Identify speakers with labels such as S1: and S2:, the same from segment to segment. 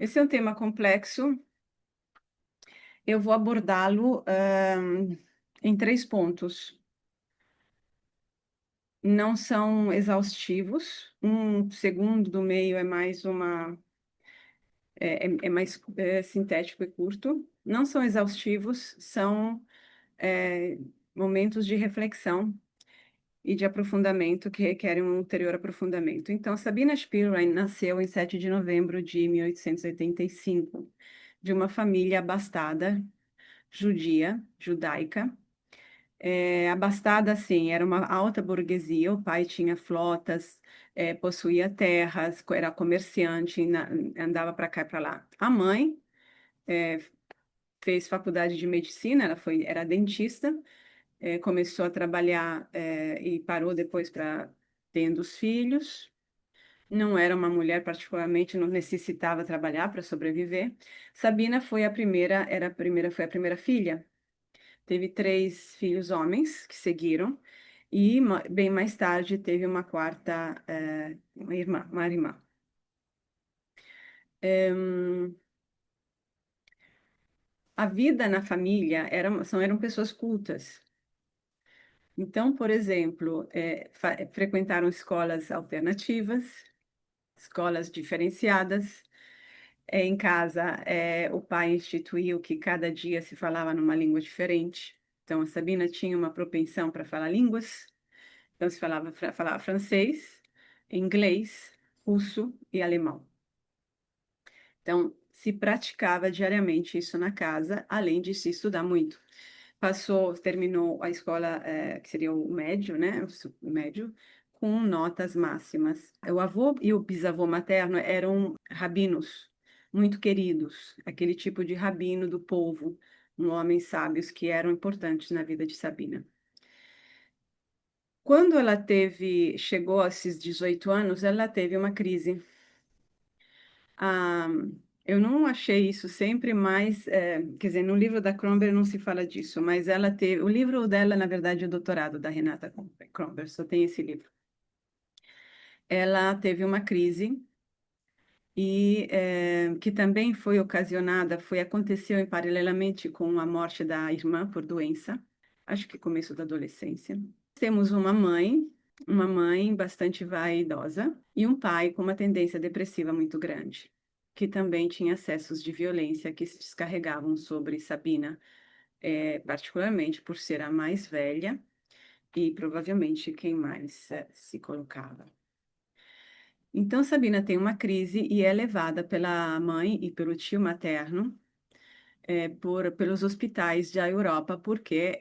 S1: Esse é um tema complexo. Eu vou abordá-lo, em três pontos. Não são exaustivos. Um segundo do meio é mais sintético e curto. Não são exaustivos, são é, momentos de reflexão e de aprofundamento que requerem um ulterior aprofundamento. Então, Sabina Spielrein nasceu em 7 de novembro de 1885, de uma família abastada, judia, judaica. Abastada, assim, era uma alta burguesia, o pai tinha flotas, possuía terras, era comerciante, andava para cá e para lá. A mãe fez faculdade de medicina, era dentista, começou a trabalhar, e parou depois para tendo os filhos. Não era uma mulher particularmente, não necessitava trabalhar para sobreviver. Sabina foi a primeira filha. Teve três filhos homens que seguiram, e bem mais tarde teve uma quarta, uma irmã. Hum, a vida na família eram pessoas cultas. Então, por exemplo, frequentaram escolas alternativas, escolas diferenciadas. Em casa, o pai instituiu que cada dia se falava numa língua diferente. Então, a Sabina tinha uma propensão para falar línguas. Então, se falava francês, inglês, russo e alemão. Então, se praticava diariamente isso na casa, além de se estudar muito. Terminou a escola, que seria o médio, né? O médio, com notas máximas. O avô e o bisavô materno eram rabinos, muito queridos, aquele tipo de rabino do povo, homens sábios que eram importantes na vida de Sabina. Quando chegou a esses 18 anos, ela teve uma crise. Ah, eu não achei isso sempre, mas, quer dizer, no livro da Kronberg não se fala disso, mas o livro dela, na verdade, é o doutorado da Renata Kronberg, só tem esse livro. Ela teve uma crise e que também aconteceu paralelamente com a morte da irmã por doença, acho que começo da adolescência. Temos uma mãe bastante vaidosa e um pai com uma tendência depressiva muito grande, que também tinha acessos de violência que se descarregavam sobre Sabina, particularmente por ser a mais velha e provavelmente quem mais se colocava. Então, Sabina tem uma crise e é levada pela mãe e pelo tio materno pelos hospitais da Europa, porque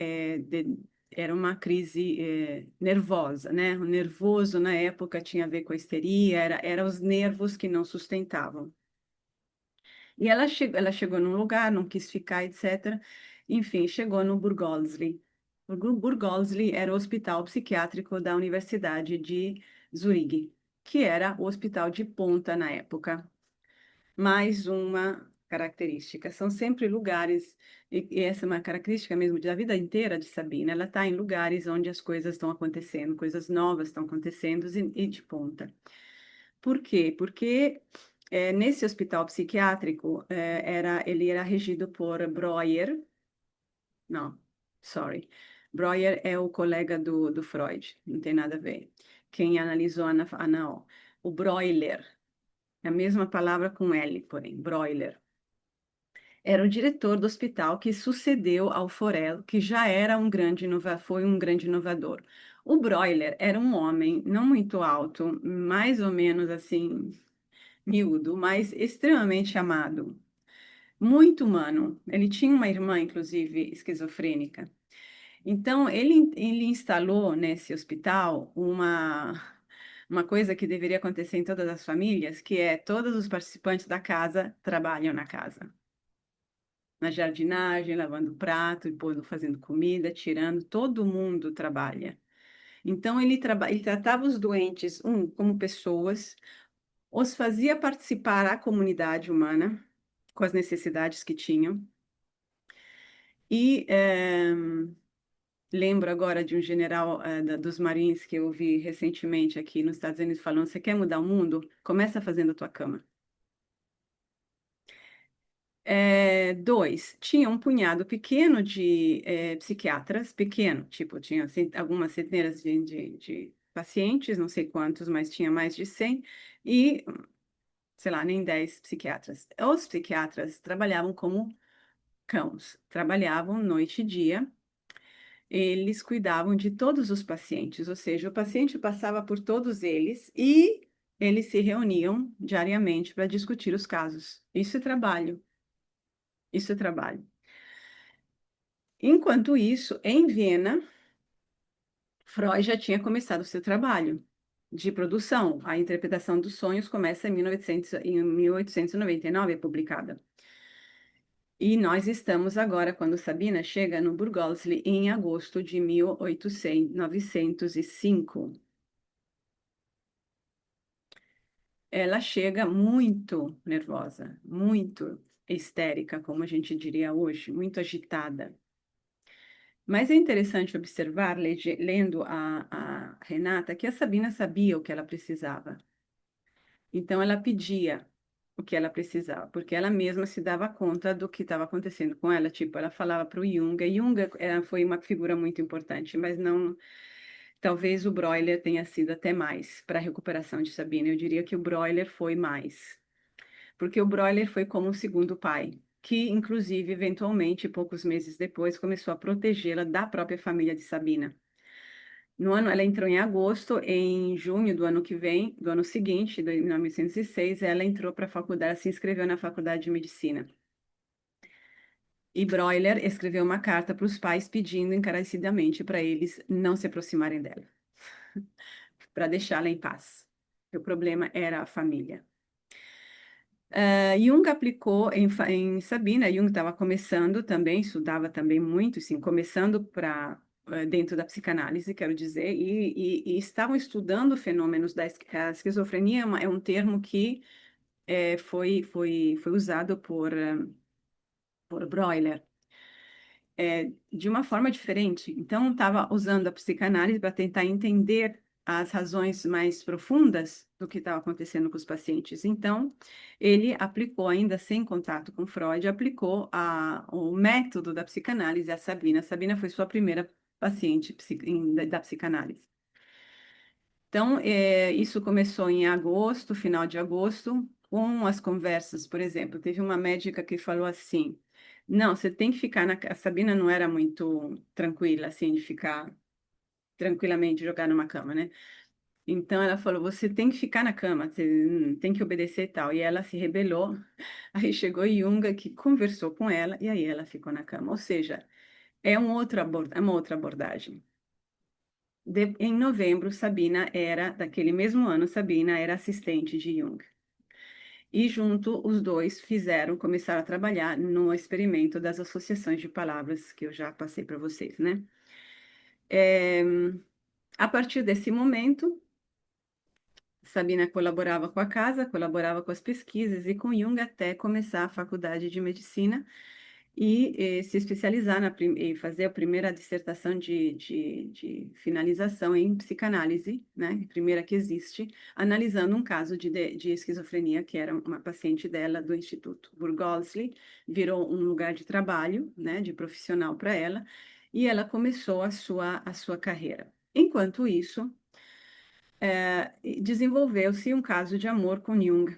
S1: era uma crise nervosa, né? O nervoso na época tinha a ver com a histeria, era os nervos que não sustentavam. E ela chegou num lugar, não quis ficar, etc. Enfim, chegou no Burgosli. O Burgosli era o hospital psiquiátrico da Universidade de Zurigue, que era o hospital de ponta na época. Mais uma característica. São sempre lugares, e essa é uma característica mesmo da vida inteira de Sabina, ela está em lugares onde as coisas estão acontecendo, coisas novas estão acontecendo e de ponta. Por quê? Porque nesse hospital psiquiátrico, ele era regido por Breuer, não, sorry, Breuer é o colega do Freud, não tem nada a ver. Quem analisou não, o Breuer, é a mesma palavra com L, porém, Breuer. Era o diretor do hospital que sucedeu ao Forel, que já era foi um grande inovador. O Breuer era um homem não muito alto, mais ou menos assim, miúdo, mas extremamente amado, muito humano. Ele tinha uma irmã, inclusive, esquizofrênica. Então, ele instalou nesse hospital uma coisa que deveria acontecer em todas as famílias, que é todos os participantes da casa trabalham na casa. Na jardinagem, lavando prato, fazendo comida, tirando, todo mundo trabalha. Então, ele tratava os doentes, como pessoas, os fazia participar a comunidade humana, com as necessidades que tinham, e lembro agora de um general dos Marines que eu vi recentemente aqui nos Estados Unidos falando: você quer mudar o mundo? Começa fazendo a tua cama. Dois, tinha um punhado pequeno de psiquiatras, pequeno, tipo, tinha algumas centenas de pacientes, não sei quantos, mas tinha mais de 100, e, sei lá, nem 10 psiquiatras. Os psiquiatras trabalhavam como cães, trabalhavam noite e dia, eles cuidavam de todos os pacientes, ou seja, o paciente passava por todos eles e eles se reuniam diariamente para discutir os casos. Isso é trabalho, isso é trabalho. Enquanto isso, em Viena, Freud já tinha começado o seu trabalho de produção. A interpretação dos sonhos começa em 1899, é publicada. E nós estamos agora, quando Sabina chega no Burgosli, em agosto de 1905. Ela chega muito nervosa, muito histérica, como a gente diria hoje, muito agitada. Mas é interessante observar, lendo a Renata, que a Sabina sabia o que ela precisava. Então, ela pedia o que ela precisava, porque ela mesma se dava conta do que estava acontecendo com ela. Tipo, ela falava para o Jung, e Jung foi uma figura muito importante, mas não. Talvez o Breuer tenha sido até mais para a recuperação de Sabina. Eu diria que o Breuer foi mais, porque o Breuer foi como um segundo pai, que, inclusive, eventualmente, poucos meses depois, começou a protegê-la da própria família de Sabina. No ano, ela entrou em agosto, em junho do ano que vem, do ano seguinte, de 1906, ela entrou para a faculdade, se inscreveu na faculdade de medicina. E Breuer escreveu uma carta para os pais pedindo encarecidamente para eles não se aproximarem dela, para deixá-la em paz. O problema era a família. Jung aplicou em Sabina. Jung estava começando também, estudava também muito, sim, começando dentro da psicanálise, quero dizer, e estavam estudando fenômenos da a esquizofrenia. É um termo que foi usado por Breuer, de uma forma diferente. Então, estava usando a psicanálise para tentar entender as razões mais profundas do que estava acontecendo com os pacientes. Então, ele aplicou, ainda sem contato com Freud, aplicou o método da psicanálise à Sabina. A Sabina foi sua primeira paciente da psicanálise. Então, isso começou em agosto, final de agosto, com as conversas, por exemplo. Teve uma médica que falou assim: não, você tem que ficar na. A Sabina não era muito tranquila, assim, de ficar tranquilamente jogar numa cama, né? Então ela falou: você tem que ficar na cama, você tem que obedecer e tal. E ela se rebelou. Aí chegou Jung, que conversou com ela, e aí ela ficou na cama. Ou seja, é uma outra abordagem. Em novembro, daquele mesmo ano, Sabina era assistente de Jung. E junto, os dois começaram a trabalhar no experimento das associações de palavras, que eu já passei para vocês, né? É, a partir desse momento, Sabina colaborava com a casa, colaborava com as pesquisas e com Jung até começar a faculdade de medicina e se especializar e fazer a primeira dissertação de finalização em psicanálise, né? Primeira que existe, analisando um caso de esquizofrenia, que era uma paciente dela do Instituto Burgosli, virou um lugar de trabalho, né? De profissional para ela, e ela começou a sua carreira. Enquanto isso, desenvolveu-se um caso de amor com Jung,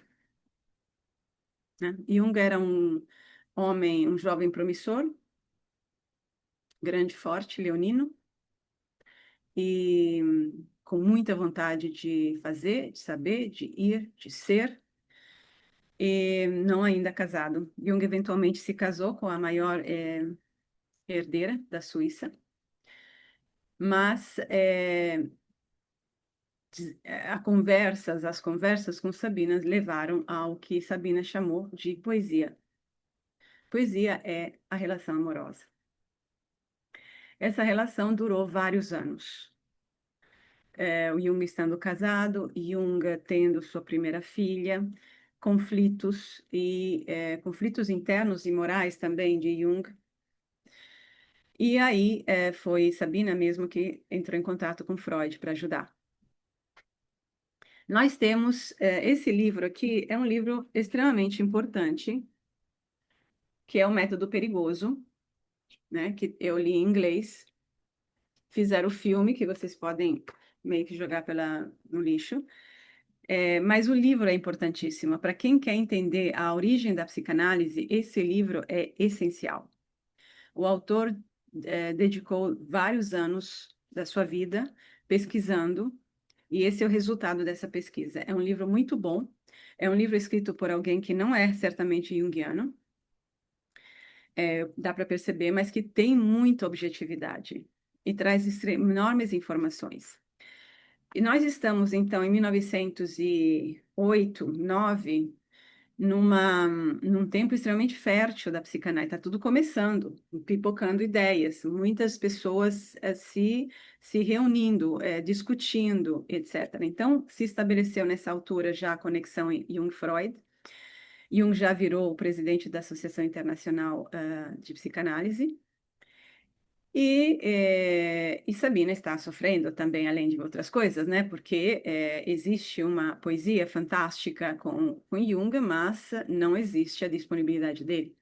S1: né? Jung era um homem, um jovem promissor, grande, forte, leonino, e com muita vontade de fazer, de saber, de ir, de ser, e não ainda casado. Jung eventualmente se casou com a maior herdeira da Suíça, mas as conversas com Sabina levaram ao que Sabina chamou de poesia. Poesia é a relação amorosa. Essa relação durou vários anos. O Jung estando casado, Jung tendo sua primeira filha, conflitos internos e morais também de Jung. E aí foi Sabina mesmo que entrou em contato com Freud para ajudar. Nós temos esse livro aqui, é um livro extremamente importante, que é o método perigoso, né? Que eu li em inglês. Fizeram o filme, que vocês podem meio que jogar no lixo. Mas o livro é importantíssimo. Para quem quer entender a origem da psicanálise, esse livro é essencial. O autor dedicou vários anos da sua vida pesquisando, e esse é o resultado dessa pesquisa. É um livro muito bom, é um livro escrito por alguém que não é certamente junguiano, dá para perceber, mas que tem muita objetividade e traz enormes informações. E nós estamos, então, em 1908, 9, num tempo extremamente fértil da psicanálise. Está tudo começando, pipocando ideias, muitas pessoas se reunindo, discutindo, etc. Então, se estabeleceu nessa altura já a conexão Jung-Freud. Jung já virou o presidente da Associação Internacional de Psicanálise. E Sabina está sofrendo também, além de outras coisas, né? Porque existe uma poesia fantástica com Jung, mas não existe a disponibilidade dele.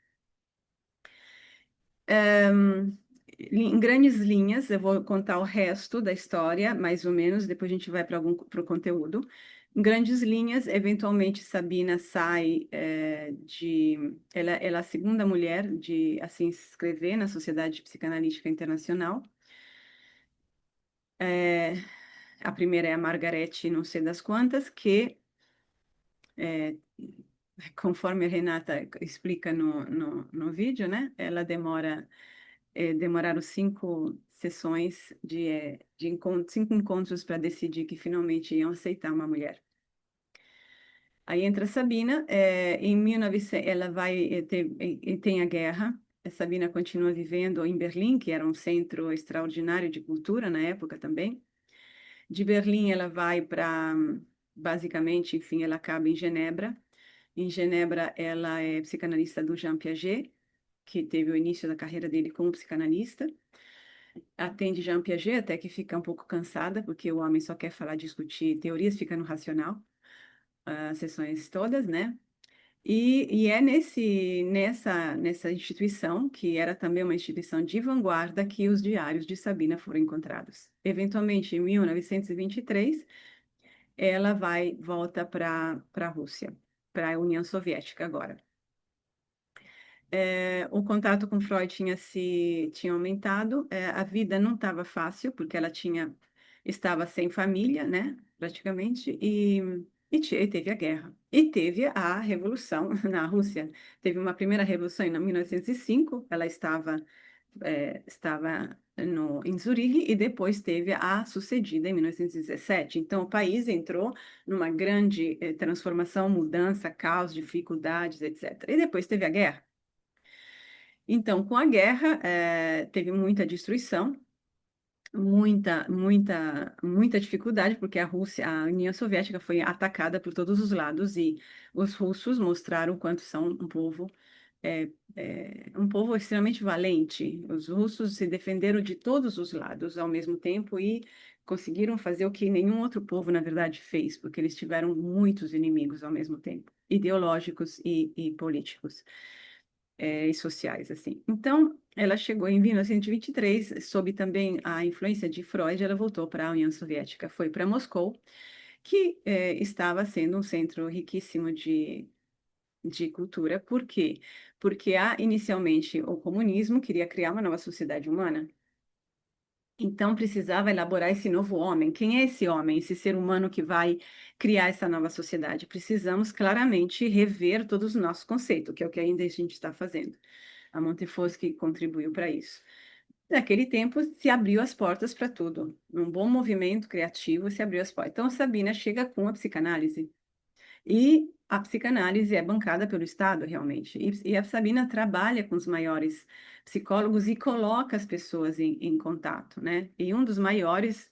S1: Em grandes linhas, eu vou contar o resto da história, mais ou menos, depois a gente vai para o conteúdo. Em grandes linhas, eventualmente Sabina sai ela é a segunda mulher de assim se inscrever na Sociedade Psicanalítica Internacional. A primeira é a Margarete, não sei das quantas, que, é, conforme a Renata explica no vídeo, né? Ela demoraram 5 sessões cinco encontros para decidir que finalmente iam aceitar uma mulher. Aí entra a Sabina, em 1900, ela tem a guerra. A Sabina continua vivendo em Berlim, que era um centro extraordinário de cultura na época também. De Berlim, ela vai para, basicamente, enfim, ela acaba em Genebra. Em Genebra, ela é psicanalista do Jean Piaget, que teve o início da carreira dele como psicanalista. Atende Jean Piaget até que fica um pouco cansada, porque o homem só quer falar, discutir teorias, fica no racional, as sessões todas, né? E é nessa instituição, que era também uma instituição de vanguarda, que os diários de Sabina foram encontrados. Eventualmente, em 1923, ela volta para a Rússia, para a União Soviética agora. O contato com Freud tinha aumentado, a vida não estava fácil, porque ela estava sem família, né, praticamente, e teve a guerra. E teve a revolução na Rússia. Teve uma primeira revolução em 1905, ela estava em Zurigue, e depois teve a sucedida em 1917. Então, o país entrou numa grande transformação, mudança, caos, dificuldades, etc. E depois teve a guerra. Então, com a guerra, teve muita destruição, muita dificuldade, porque a União Soviética foi atacada por todos os lados, e os russos mostraram o quanto são um povo extremamente valente. Os russos se defenderam de todos os lados ao mesmo tempo e conseguiram fazer o que nenhum outro povo, na verdade, fez, porque eles tiveram muitos inimigos ao mesmo tempo, ideológicos e políticos, e sociais, assim. Então, ela chegou em 1923, sob também a influência de Freud, ela voltou para a União Soviética, foi para Moscou, que estava sendo um centro riquíssimo de cultura. Por quê? Porque inicialmente o comunismo queria criar uma nova sociedade humana. Então precisava elaborar esse novo homem. Quem é esse homem, esse ser humano que vai criar essa nova sociedade? Precisamos claramente rever todos os nossos conceitos, que é o que ainda a gente está fazendo. A Montefoschi contribuiu para isso. Naquele tempo se abriu as portas para tudo. Um bom movimento criativo se abriu as portas. Então Sabina chega com a psicanálise. E a psicanálise é bancada pelo Estado, realmente. E a Sabina trabalha com os maiores psicólogos e coloca as pessoas em contato, né? E um dos maiores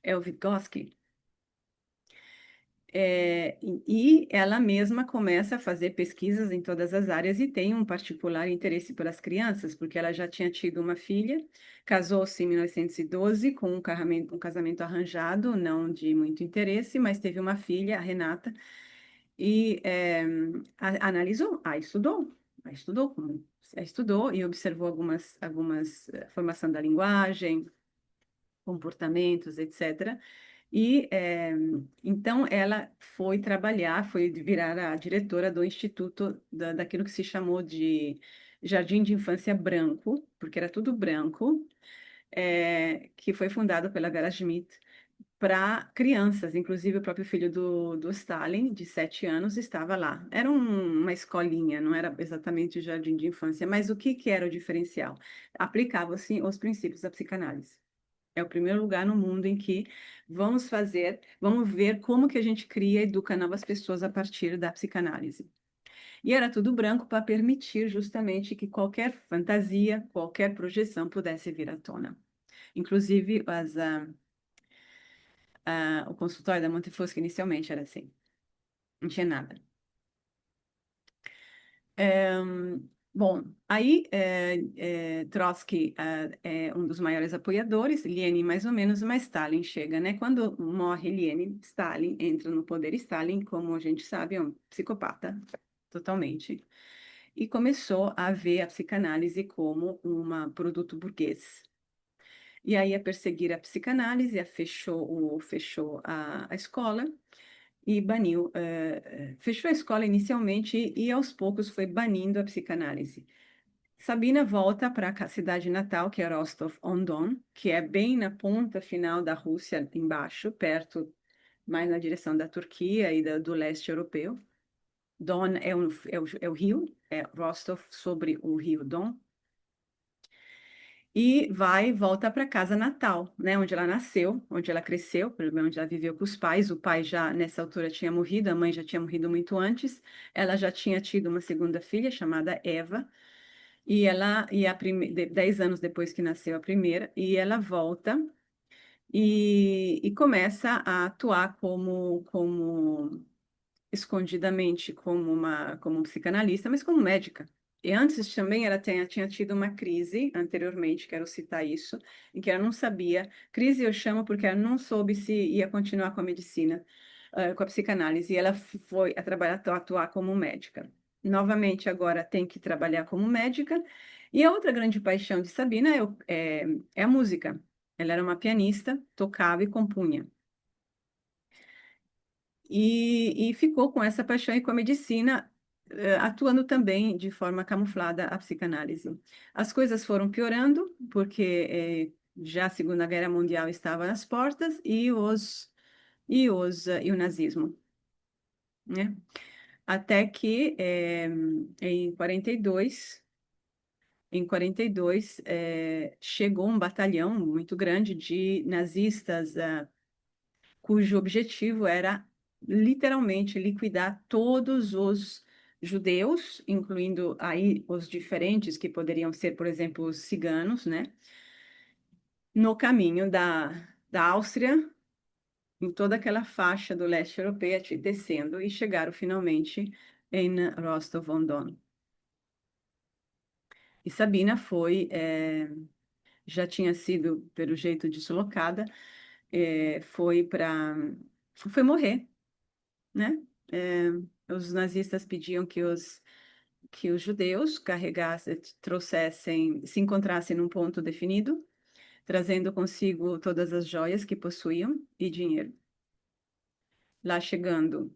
S1: é o Vygotsky. E ela mesma começa a fazer pesquisas em todas as áreas e tem um particular interesse pelas crianças, porque ela já tinha tido uma filha, casou-se em 1912 com um casamento arranjado, não de muito interesse, mas teve uma filha, a Renata, e analisou, estudou. estudou e observou algumas formação da linguagem, comportamentos, etc. E então ela foi trabalhar, foi virar a diretora do instituto daquilo que se chamou de Jardim de Infância Branco, porque era tudo branco, que foi fundado pela Vera Schmidt para crianças, inclusive o próprio filho do Stalin, de 7 anos, estava lá. Era uma escolinha, não era exatamente o jardim de infância, mas o que era o diferencial? Aplicava-se os princípios da psicanálise. É o primeiro lugar no mundo em que vamos ver como que a gente cria e educa novas pessoas a partir da psicanálise. E era tudo branco para permitir justamente que qualquer fantasia, qualquer projeção pudesse vir à tona. Inclusive, o consultório da Montefosco inicialmente era assim, não tinha nada. Bom, aí Trotsky é um dos maiores apoiadores, Lenin mais ou menos, mas Stalin chega, né? Quando morre Lenin, Stalin entra no poder. Stalin, como a gente sabe, é um psicopata, totalmente. E começou a ver a psicanálise como um produto burguês. E aí a perseguir a psicanálise, fechou a escola e baniu, fechou a escola inicialmente e aos poucos foi banindo a psicanálise. Sabina volta para a cidade natal, que é Rostov-on-Don, que é bem na ponta final da Rússia, embaixo, perto, mais na direção da Turquia e do leste europeu. Don é o rio, é Rostov sobre o rio Don. E volta para casa natal, né, onde ela nasceu, onde ela cresceu, onde ela viveu com os pais. O pai já nessa altura tinha morrido, a mãe já tinha morrido muito antes. Ela já tinha tido uma segunda filha chamada Eva, e 10 anos depois que nasceu a primeira, e ela volta e começa a atuar como escondidamente como psicanalista, mas como médica. E antes também ela tinha tido uma crise anteriormente, quero citar isso, em que ela não sabia. Crise eu chamo porque ela não soube se ia continuar com a medicina, com a psicanálise, e ela foi a trabalhar, a atuar como médica. Novamente, agora tem que trabalhar como médica. E a outra grande paixão de Sabina é a música. Ela era uma pianista, tocava e compunha. E ficou com essa paixão e com a medicina, atuando também de forma camuflada a psicanálise. As coisas foram piorando, porque já a Segunda Guerra Mundial estava nas portas e o nazismo, né? Até que em 42, chegou um batalhão muito grande de nazistas, cujo objetivo era literalmente liquidar todos os judeus, incluindo aí os diferentes, que poderiam ser, por exemplo, os ciganos, né? No caminho da Áustria, em toda aquela faixa do leste europeu, descendo, e chegaram finalmente em Rostov-on-Don. E Sabina já tinha sido, pelo jeito, deslocada, foi morrer, né? É, os nazistas pediam que os judeus se encontrassem num ponto definido, trazendo consigo todas as joias que possuíam e dinheiro. Lá chegando,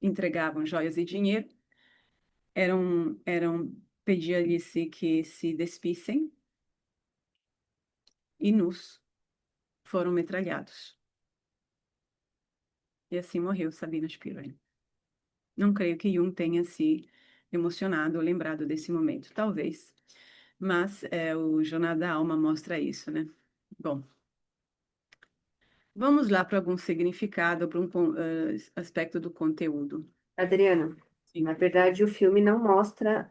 S1: entregavam joias e dinheiro, pedia-lhes que se despissem e nus foram metralhados. E assim morreu Sabina Spielrein. Não creio que Jung tenha se emocionado ou lembrado desse momento, talvez. Mas o Jornada da Alma mostra isso, né? Bom, vamos lá para algum significado, para um aspecto do conteúdo.
S2: Adriana,
S1: Sim.
S2: na verdade o filme não mostra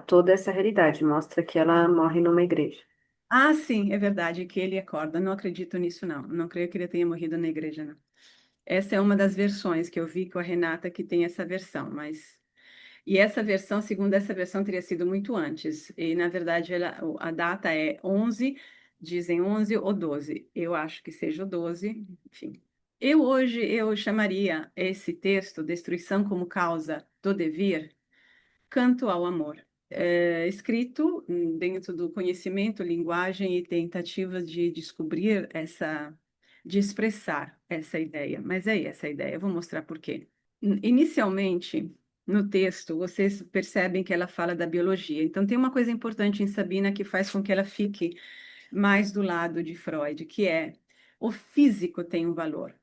S2: toda essa realidade, mostra que ela morre numa igreja.
S1: Ah, sim, é verdade que ele acorda. Não acredito nisso, não. Não creio que ele tenha morrido na igreja, não. Essa é uma das versões que eu vi com a Renata que tem essa versão, mas. E essa versão, segundo essa versão, teria sido muito antes. E, na verdade, a data é 11, dizem 11 ou 12. Eu acho que seja o 12, enfim. Eu chamaria esse texto, Destruição como Causa do Devir, Canto ao Amor. Escrito dentro do conhecimento, linguagem e tentativa de descobrir de expressar essa ideia. Mas é essa a ideia, eu vou mostrar por quê. Inicialmente, no texto, vocês percebem que ela fala da biologia. Então, tem uma coisa importante em Sabina que faz com que ela fique mais do lado de Freud, que é o físico tem um valor.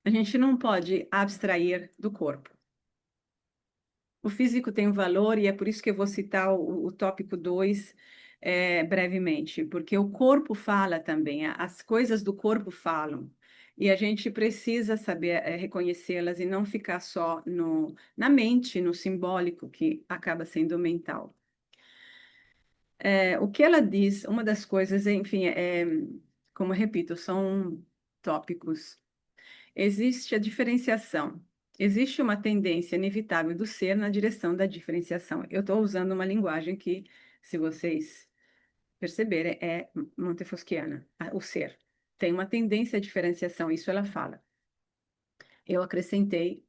S1: A gente não pode abstrair do corpo. O físico tem um valor e é por isso que eu vou citar o tópico 2 brevemente, porque o corpo fala também, as coisas do corpo falam. E a gente precisa saber reconhecê-las e não ficar só na mente, no simbólico, que acaba sendo mental. O que ela diz, uma das coisas, enfim, como eu repito, são tópicos. Existe a diferenciação. Existe uma tendência inevitável do ser na direção da diferenciação. Eu estou usando uma linguagem que, se vocês perceberem, é montefusquiana. O ser tem uma tendência à diferenciação, isso ela fala. Eu acrescentei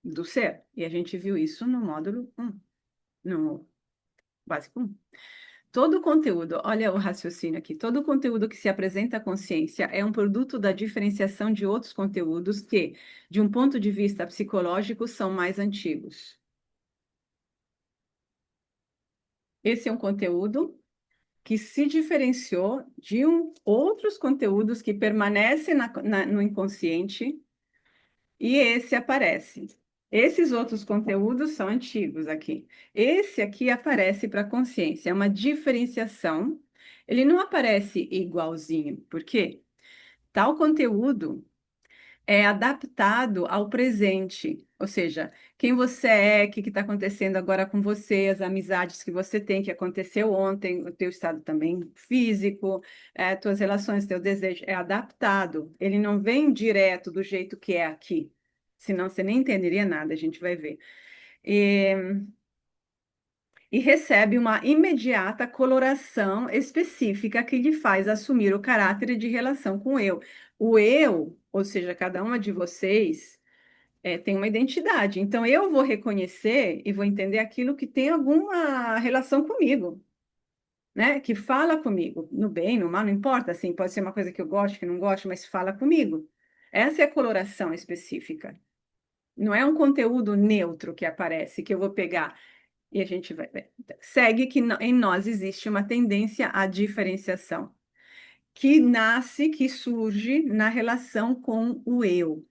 S1: do ser, e a gente viu isso no módulo 1, no básico 1. Todo conteúdo, olha o raciocínio aqui, todo conteúdo que se apresenta à consciência é um produto da diferenciação de outros conteúdos que, de um ponto de vista psicológico, são mais antigos. Esse é um conteúdo que se diferenciou de outros conteúdos que permanecem no inconsciente e esse aparece. Esses outros conteúdos são antigos aqui. Esse aqui aparece para a consciência, é uma diferenciação. Ele não aparece igualzinho, por quê? Tal conteúdo é adaptado ao presente, ou seja, quem você é, o que está acontecendo agora com você, as amizades que você tem, que aconteceu ontem, o teu estado também físico, tuas relações, teu desejo, é adaptado. Ele não vem direto do jeito que é aqui, senão você nem entenderia nada, a gente vai ver. E recebe uma imediata coloração específica que lhe faz assumir o caráter de relação com o eu. O eu, ou seja, cada uma de vocês, tem uma identidade. Então, eu vou reconhecer e vou entender aquilo que tem alguma relação comigo, né? Que fala comigo, no bem, no mal, não importa, assim, pode ser uma coisa que eu gosto, que não gosto, mas fala comigo. Essa é a coloração específica. Não é um conteúdo neutro que aparece, que eu vou pegar e a gente vai ver. Segue que em nós existe uma tendência à diferenciação, que nasce, que surge na relação com o eu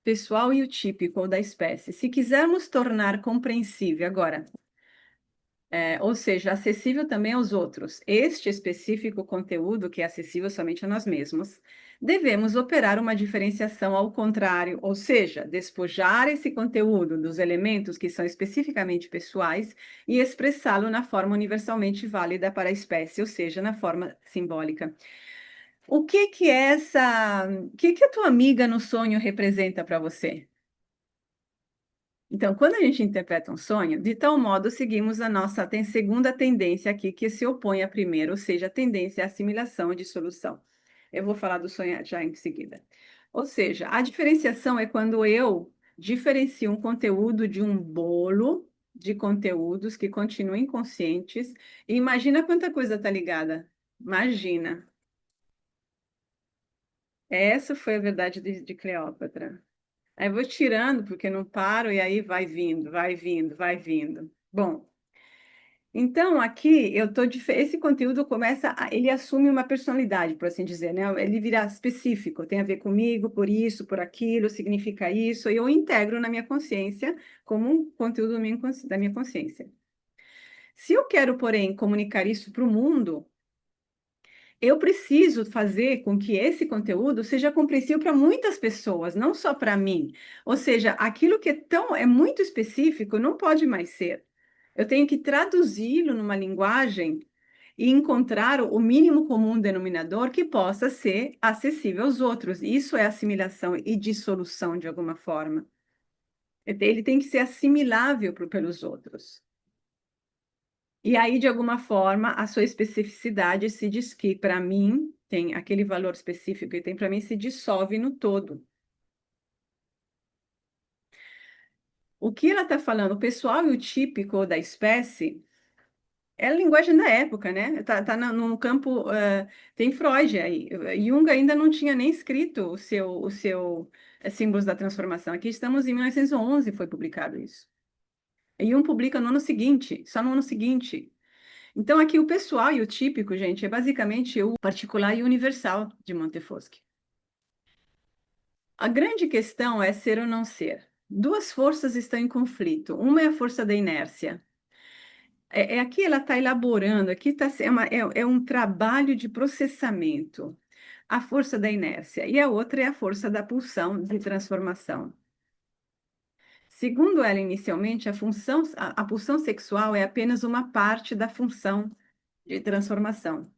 S1: pessoal e o típico ou da espécie. Se quisermos tornar compreensível agora, ou seja, acessível também aos outros, este específico conteúdo que é acessível somente a nós mesmos, devemos operar uma diferenciação ao contrário, ou seja, despojar esse conteúdo dos elementos que são especificamente pessoais e expressá-lo na forma universalmente válida para a espécie, ou seja, na forma simbólica. O que que é o que que a tua amiga no sonho representa para você? Então, quando a gente interpreta um sonho, de tal modo seguimos a nossa segunda tendência aqui, que se opõe à primeira, ou seja, a tendência à assimilação e dissolução. Eu vou falar do sonho já em seguida. Ou seja, a diferenciação é quando eu diferencio um conteúdo de um bolo de conteúdos que continuam inconscientes. E imagina quanta coisa está ligada. Imagina. Essa foi a verdade de Cleópatra. Aí eu vou tirando, porque não paro, e aí vai vindo, vai vindo, vai vindo. Bom, então aqui esse conteúdo ele assume uma personalidade, por assim dizer, né? Ele vira específico, tem a ver comigo, por isso, por aquilo, significa isso, e eu integro na minha consciência como um conteúdo da minha consciência. Se eu quero, porém, comunicar isso para o mundo, eu preciso fazer com que esse conteúdo seja compreensível para muitas pessoas, não só para mim. Ou seja, aquilo que é muito específico não pode mais ser. Eu tenho que traduzi-lo numa linguagem e encontrar o mínimo comum denominador que possa ser acessível aos outros. Isso é assimilação e dissolução de alguma forma. Ele tem que ser assimilável pelos outros. E aí, de alguma forma, a sua especificidade se diz que, para mim, tem aquele valor específico que tem para mim, se dissolve no todo. O que ela está falando, o pessoal e o típico da espécie, é a linguagem da época, né? No campo, tem Freud aí. Jung ainda não tinha nem escrito o seu Símbolos da Transformação. Aqui estamos em 1911, foi publicado isso. E Jung publica no ano seguinte, só no ano seguinte. Então, aqui o pessoal e o típico, gente, é basicamente o particular e o universal de Montefoschi. A grande questão é ser ou não ser. Duas forças estão em conflito. Uma é a força da inércia. Aqui ela está elaborando, aqui é um trabalho de processamento. A força da inércia. E a outra é a força da pulsão de transformação. Segundo ela, inicialmente, a pulsão sexual é apenas uma parte da função de transformação.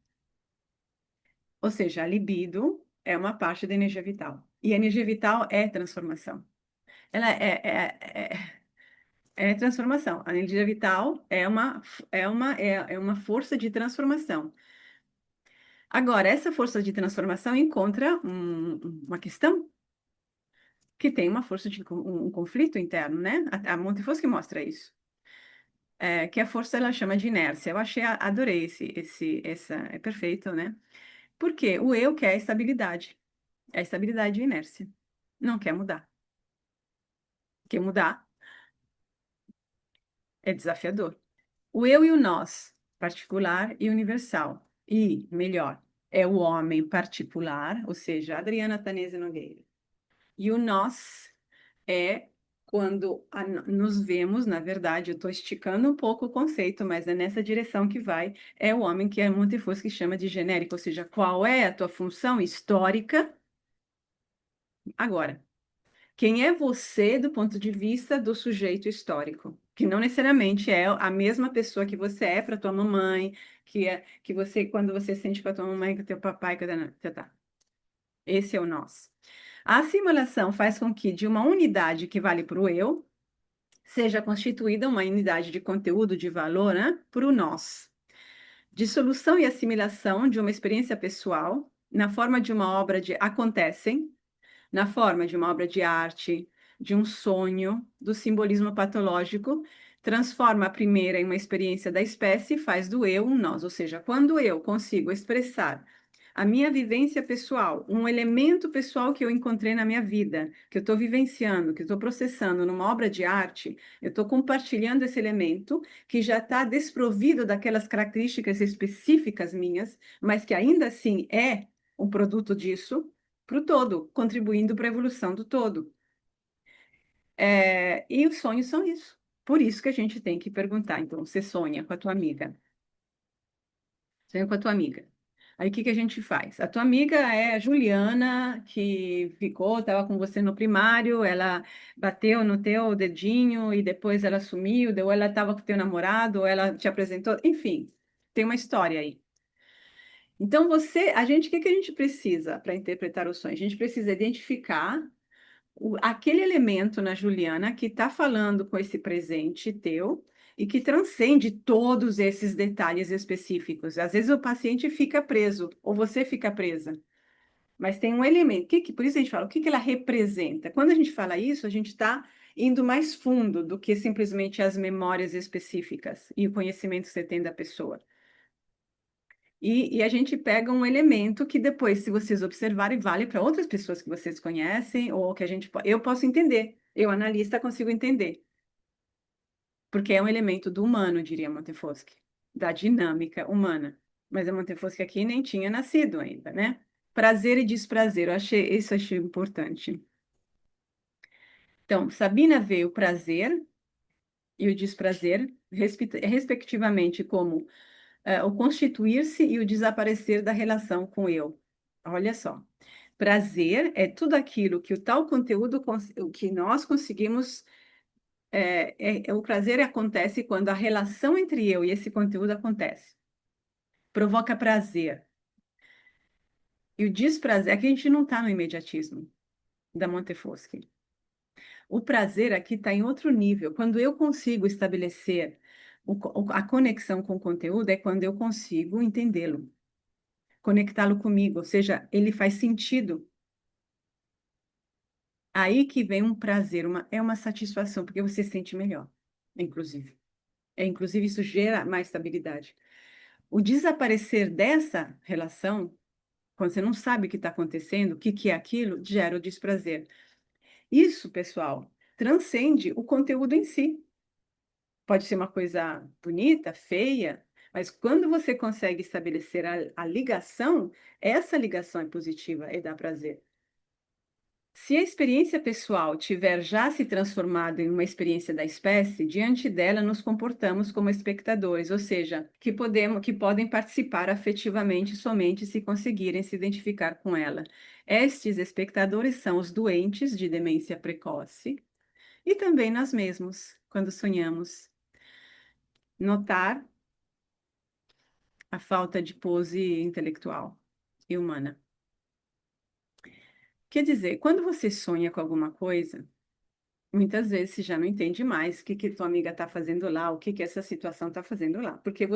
S1: Ou seja, a libido é uma parte da energia vital. E a energia vital é transformação. Ela é transformação. A energia vital é uma força de transformação. Agora, essa força de transformação encontra uma questão que tem uma força de um conflito interno, né? A Montefoschi mostra isso. Que a força ela chama de inércia. Eu adorei é perfeito, né? Porque o eu quer estabilidade. É estabilidade e inércia. Não quer mudar. Quer mudar é desafiador. O eu e o nós, particular e universal. E, melhor, é o homem particular, ou seja, Adriana Tanese Nogueira. E o nós é quando nos vemos, na verdade, eu estou esticando um pouco o conceito, mas é nessa direção que vai, é o homem que a Montefoschi chama de genérico, ou seja, qual é a tua função histórica agora? Quem é você do ponto de vista do sujeito histórico? Que não necessariamente é a mesma pessoa que você é para tua mamãe, que você, quando você sente com a tua mamãe, com o teu papai, tá. Esse é o nós. A assimilação faz com que de uma unidade que vale para o eu, seja constituída uma unidade de conteúdo, de valor, né, para o nós. Dissolução e assimilação de uma experiência pessoal na forma de uma obra de acontecem, na forma de uma obra de arte, de um sonho, do simbolismo patológico, transforma a primeira em uma experiência da espécie e faz do eu um nós. Ou seja, quando eu consigo expressar a minha vivência pessoal, um elemento pessoal que eu encontrei na minha vida, que eu estou vivenciando, que eu estou processando numa obra de arte, eu estou compartilhando esse elemento que já está desprovido daquelas características específicas minhas, mas que ainda assim é um produto disso para o todo, contribuindo para a evolução do todo. E os sonhos são isso. Por isso que a gente tem que perguntar. Então, você sonha com a tua amiga. Sonha com a tua amiga. Aí, o que que a gente faz? A tua amiga é a Juliana, que estava com você no primário, ela bateu no teu dedinho e depois ela sumiu, ou ela estava com o teu namorado, ou ela te apresentou, enfim, tem uma história aí. Então, o que que a gente precisa para interpretar o sonho? A gente precisa identificar aquele elemento na Juliana que está falando com esse presente teu e que transcende todos esses detalhes específicos. Às vezes o paciente fica preso, ou você fica presa, mas tem um elemento. Por isso a gente fala, o que que ela representa? Quando a gente fala isso, a gente está indo mais fundo do que simplesmente as memórias específicas e o conhecimento que você tem da pessoa. E a gente pega um elemento que depois, se vocês observarem, vale para outras pessoas que vocês conhecem, ou que eu posso entender, eu, analista, consigo entender. Porque é um elemento do humano, diria Montefoschi, da dinâmica humana. Mas a Montefoschi aqui nem tinha nascido ainda, né? Prazer e desprazer, isso eu achei importante. Então, Sabina vê o prazer e o desprazer, respectivamente, como o constituir-se e o desaparecer da relação com eu. Olha só. Prazer é tudo aquilo que o tal conteúdo, o que nós conseguimos. O prazer acontece quando a relação entre eu e esse conteúdo acontece. Provoca prazer. E o desprazer é que a gente não está no imediatismo da Montefoschi. O prazer aqui está em outro nível. Quando eu consigo estabelecer a conexão com o conteúdo, é quando eu consigo entendê-lo, conectá-lo comigo, ou seja, ele faz sentido. Aí que vem um prazer, é uma satisfação, porque você se sente melhor, inclusive. Inclusive, isso gera mais estabilidade. O desaparecer dessa relação, quando você não sabe o que está acontecendo, o que, que é aquilo, gera o desprazer. Isso, pessoal, transcende o conteúdo em si. Pode ser uma coisa bonita, feia, mas quando você consegue estabelecer a ligação, essa ligação é positiva e dá prazer. Se a experiência pessoal tiver já se transformado em uma experiência da espécie, diante dela nos comportamos como espectadores, ou seja, que podem participar afetivamente somente se conseguirem se identificar com ela. Estes espectadores são os doentes de demência precoce e também nós mesmos, quando sonhamos. Notar a falta de pose intelectual e humana. Quer dizer, quando você sonha com alguma coisa, muitas vezes você já não entende mais o que que tua amiga está fazendo lá, o que que essa situação está fazendo lá, porque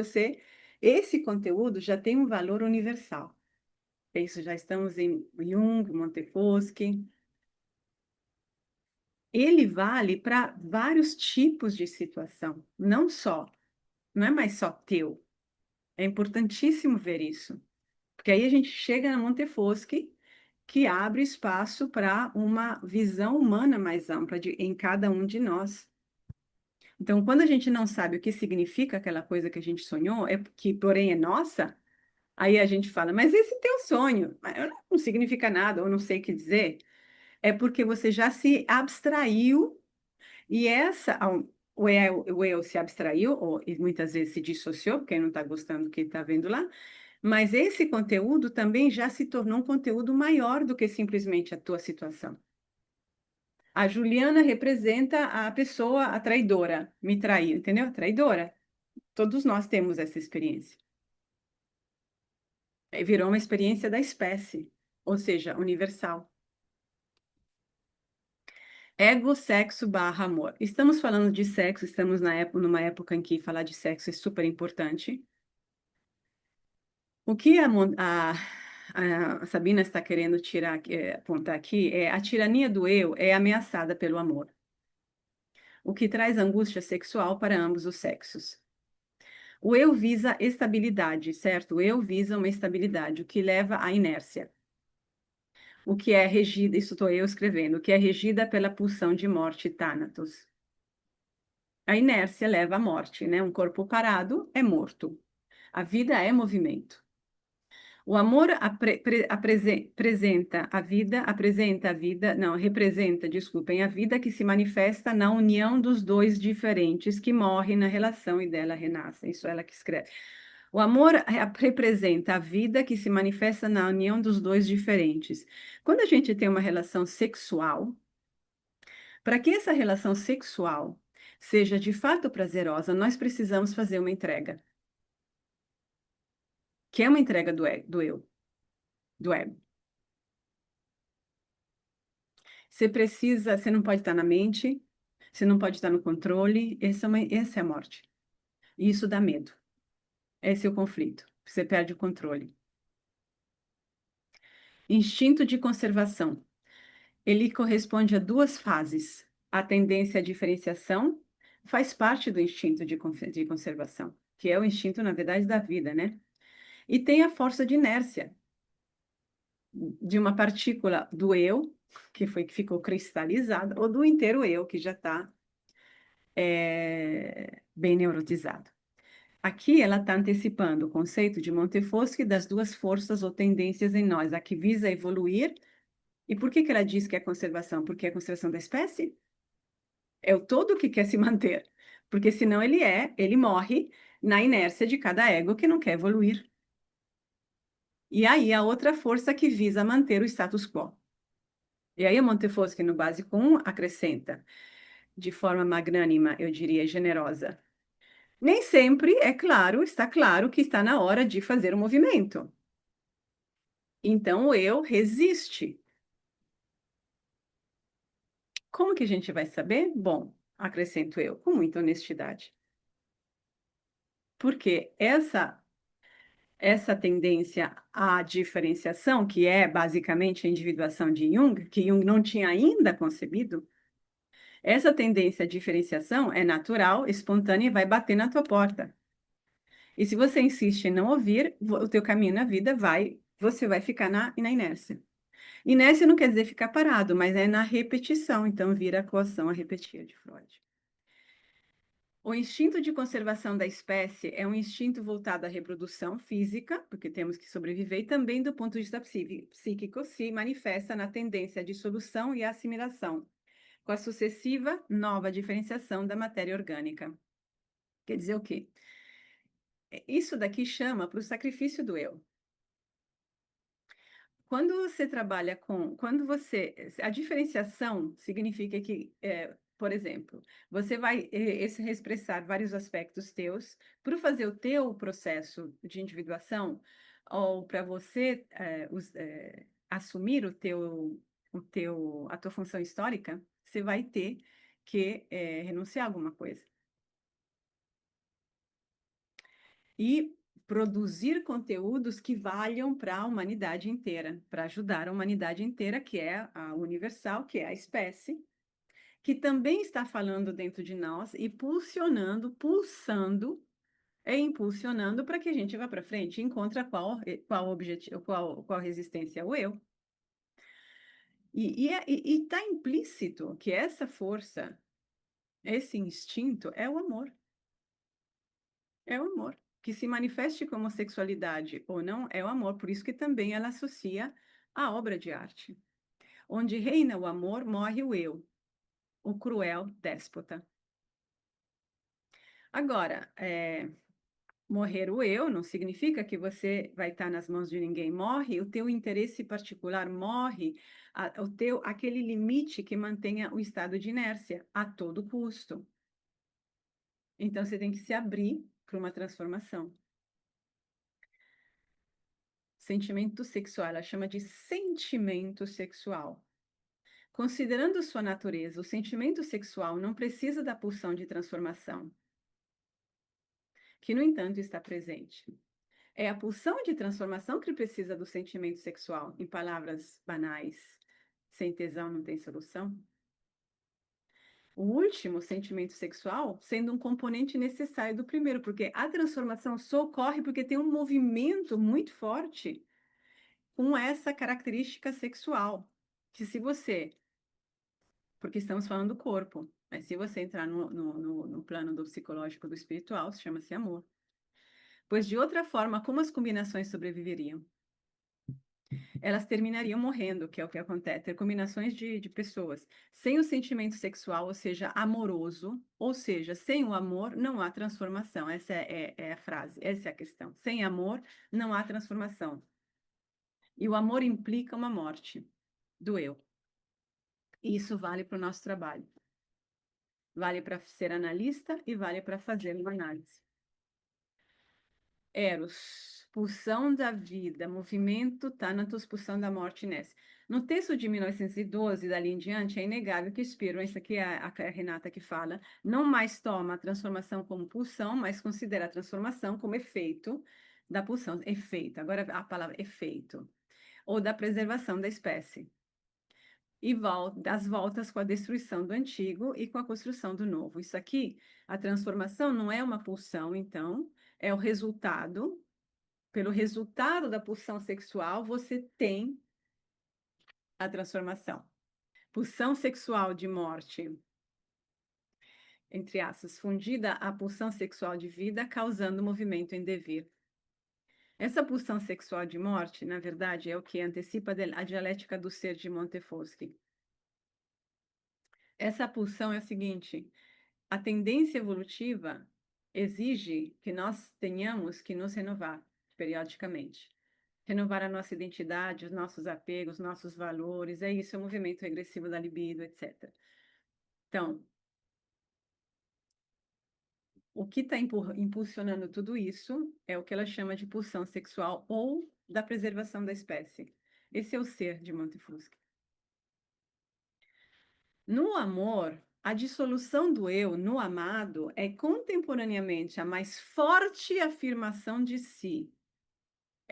S1: esse conteúdo já tem um valor universal. Isso já estamos em Jung, Montefoschi. Ele vale para vários tipos de situação, não é mais só teu. É importantíssimo ver isso, porque aí a gente chega na Montefoschi, que abre espaço para uma visão humana mais ampla em cada um de nós. Então, quando a gente não sabe o que significa aquela coisa que a gente sonhou, que porém é nossa, aí a gente fala, mas esse teu sonho não significa nada, ou não sei o que dizer. É porque você já se abstraiu e o eu se abstraiu, ou e muitas vezes se dissociou, porque não está gostando do que está vendo lá, mas esse conteúdo também já se tornou um conteúdo maior do que simplesmente a tua situação. A Juliana representa a pessoa, a traidora, me traiu, entendeu? A traidora. Todos nós temos essa experiência. Virou uma experiência da espécie, ou seja, universal. Ego, sexo barra amor. Estamos falando de sexo, estamos numa época em que falar de sexo é super importante. O que a Sabina está querendo apontar aqui é a tirania do eu é ameaçada pelo amor, o que traz angústia sexual para ambos os sexos. O eu visa estabilidade, certo? O eu visa uma estabilidade, o que leva à inércia. O que é regida, isso estou eu escrevendo, o que é regida pela pulsão de morte Thanatos. A inércia leva à morte, né? Um corpo parado é morto. A vida é movimento. O amor representa, desculpem, a vida que se manifesta na união dos dois diferentes que morrem na relação e dela renascem. Isso é ela que escreve. O amor representa a vida que se manifesta na união dos dois diferentes. Quando a gente tem uma relação sexual, para que essa relação sexual seja de fato prazerosa, nós precisamos fazer uma entrega, que é uma entrega do eu, do ego. Você não pode estar na mente, você não pode estar no controle, essa é a morte. E isso dá medo. Esse é o conflito. Você perde o controle. Instinto de conservação. Ele corresponde a duas fases. A tendência à diferenciação faz parte do instinto de conservação, que é o instinto, na verdade, da vida, né? E tem a força de inércia de uma partícula do eu, que ficou cristalizada, ou do inteiro eu, que já está bem neurotizado. Aqui ela está antecipando o conceito de Montefoschi das duas forças ou tendências em nós, a que visa evoluir. E por que que ela diz que é conservação? Porque é a conservação da espécie? É o todo que quer se manter. Porque senão ele morre na inércia de cada ego que não quer evoluir. E aí a outra força que visa manter o status quo. E aí a Montefoschi, no básico 1, acrescenta, de forma magnânima, eu diria, generosa. Nem sempre, é claro, está claro que está na hora de fazer o movimento. Então o eu resiste. Como que a gente vai saber? Bom, acrescento eu, com muita honestidade. Porque essa tendência à diferenciação, que é basicamente a individuação de Jung, que Jung não tinha ainda concebido, essa tendência à diferenciação é natural, espontânea e vai bater na tua porta. E se você insiste em não ouvir, o teu caminho na vida você vai ficar na inércia. Inércia não quer dizer ficar parado, mas é na repetição, então vira a coação a repetir de Freud. O instinto de conservação da espécie é um instinto voltado à reprodução física, porque temos que sobreviver, e também do ponto de vista psíquico, se manifesta na tendência à dissolução e assimilação, com a sucessiva nova diferenciação da matéria orgânica. Quer dizer o quê? Isso daqui chama para o sacrifício do eu. Quando você trabalha com, quando você, a diferenciação significa que, por exemplo, você vai expressar vários aspectos teus para fazer o teu processo de individuação ou para você assumir a tua função histórica, você vai ter que renunciar a alguma coisa. E produzir conteúdos que valham para a humanidade inteira, para ajudar a humanidade inteira, que é a universal, que é a espécie, que também está falando dentro de nós e pulsando e impulsionando para que a gente vá para frente e encontre qual objetivo, qual resistência ao eu. E está implícito que essa força, esse instinto é o amor. É o amor. Que se manifeste como sexualidade ou não, é o amor. Por isso que também ela associa à obra de arte. Onde reina o amor, morre o eu, o cruel déspota. Agora, morrer o eu não significa que você vai estar nas mãos de ninguém. Morre o teu interesse particular, morre aquele limite que mantenha o estado de inércia a todo custo. Então, você tem que se abrir para uma transformação. Sentimento sexual, ela chama de sentimento sexual. Considerando sua natureza, o sentimento sexual não precisa da pulsão de transformação, que, no entanto, está presente. É a pulsão de transformação que precisa do sentimento sexual. Em palavras banais, sem tesão não tem solução. O último sentimento sexual sendo um componente necessário do primeiro, porque a transformação só ocorre porque tem um movimento muito forte com essa característica sexual. Que se você, porque estamos falando do corpo, mas se você entrar no plano do psicológico, do espiritual, chama-se amor. Pois de outra forma, como as combinações sobreviveriam? Elas terminariam morrendo, que é o que acontece. Ter combinações de pessoas sem o sentimento sexual, ou seja, amoroso, ou seja, sem o amor não há transformação. Essa é a frase, essa é a questão. Sem amor não há transformação. E o amor implica uma morte do eu. E isso vale para o nosso trabalho. Vale para ser analista e vale para fazer uma análise. Eros, pulsão da vida, movimento, Thanatos, pulsão da morte, Inés. No texto de 1912, dali em diante, é inegável que Spiro, isso aqui é a Renata que fala, não mais toma a transformação como pulsão, mas considera a transformação como efeito da pulsão. Efeito, agora a palavra efeito. Ou da preservação da espécie. E das voltas com a destruição do antigo e com a construção do novo. Isso aqui, a transformação não é uma pulsão, então, é o resultado. Pelo resultado da pulsão sexual, você tem a transformação. Pulsão sexual de morte, entre aspas, fundida à pulsão sexual de vida, causando movimento em devir. Essa pulsão sexual de morte, na verdade, é o que antecipa a dialética do ser de Montefoschi. Essa pulsão é a seguinte: a tendência evolutiva exige que nós tenhamos que nos renovar periodicamente. Renovar a nossa identidade, os nossos apegos, os nossos valores, é isso, é o movimento regressivo da libido, etc. Então, o que está impulsionando tudo isso é o que ela chama de pulsão sexual ou da preservação da espécie. Esse é o ser de Montefuschi. No amor, a dissolução do eu no amado é contemporaneamente a mais forte afirmação de si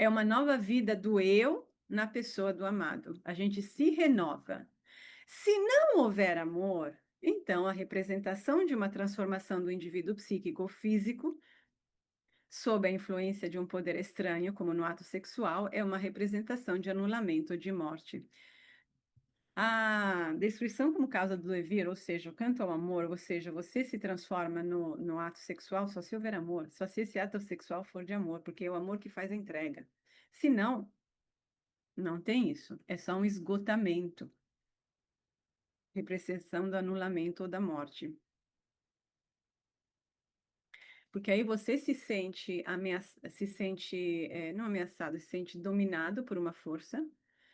S1: É uma nova vida do eu na pessoa do amado. A gente se renova. Se não houver amor, então a representação de uma transformação do indivíduo psíquico ou físico, sob a influência de um poder estranho, como no ato sexual, é uma representação de anulamento ou de morte. A destruição como causa do devir, ou seja, o canto ao amor, ou seja, você se transforma no ato sexual só se houver amor, só se esse ato sexual for de amor, porque é o amor que faz a entrega. Se não, não tem isso. É só um esgotamento, representação do anulamento ou da morte. Porque aí você se sente não ameaçado, se sente dominado por uma força,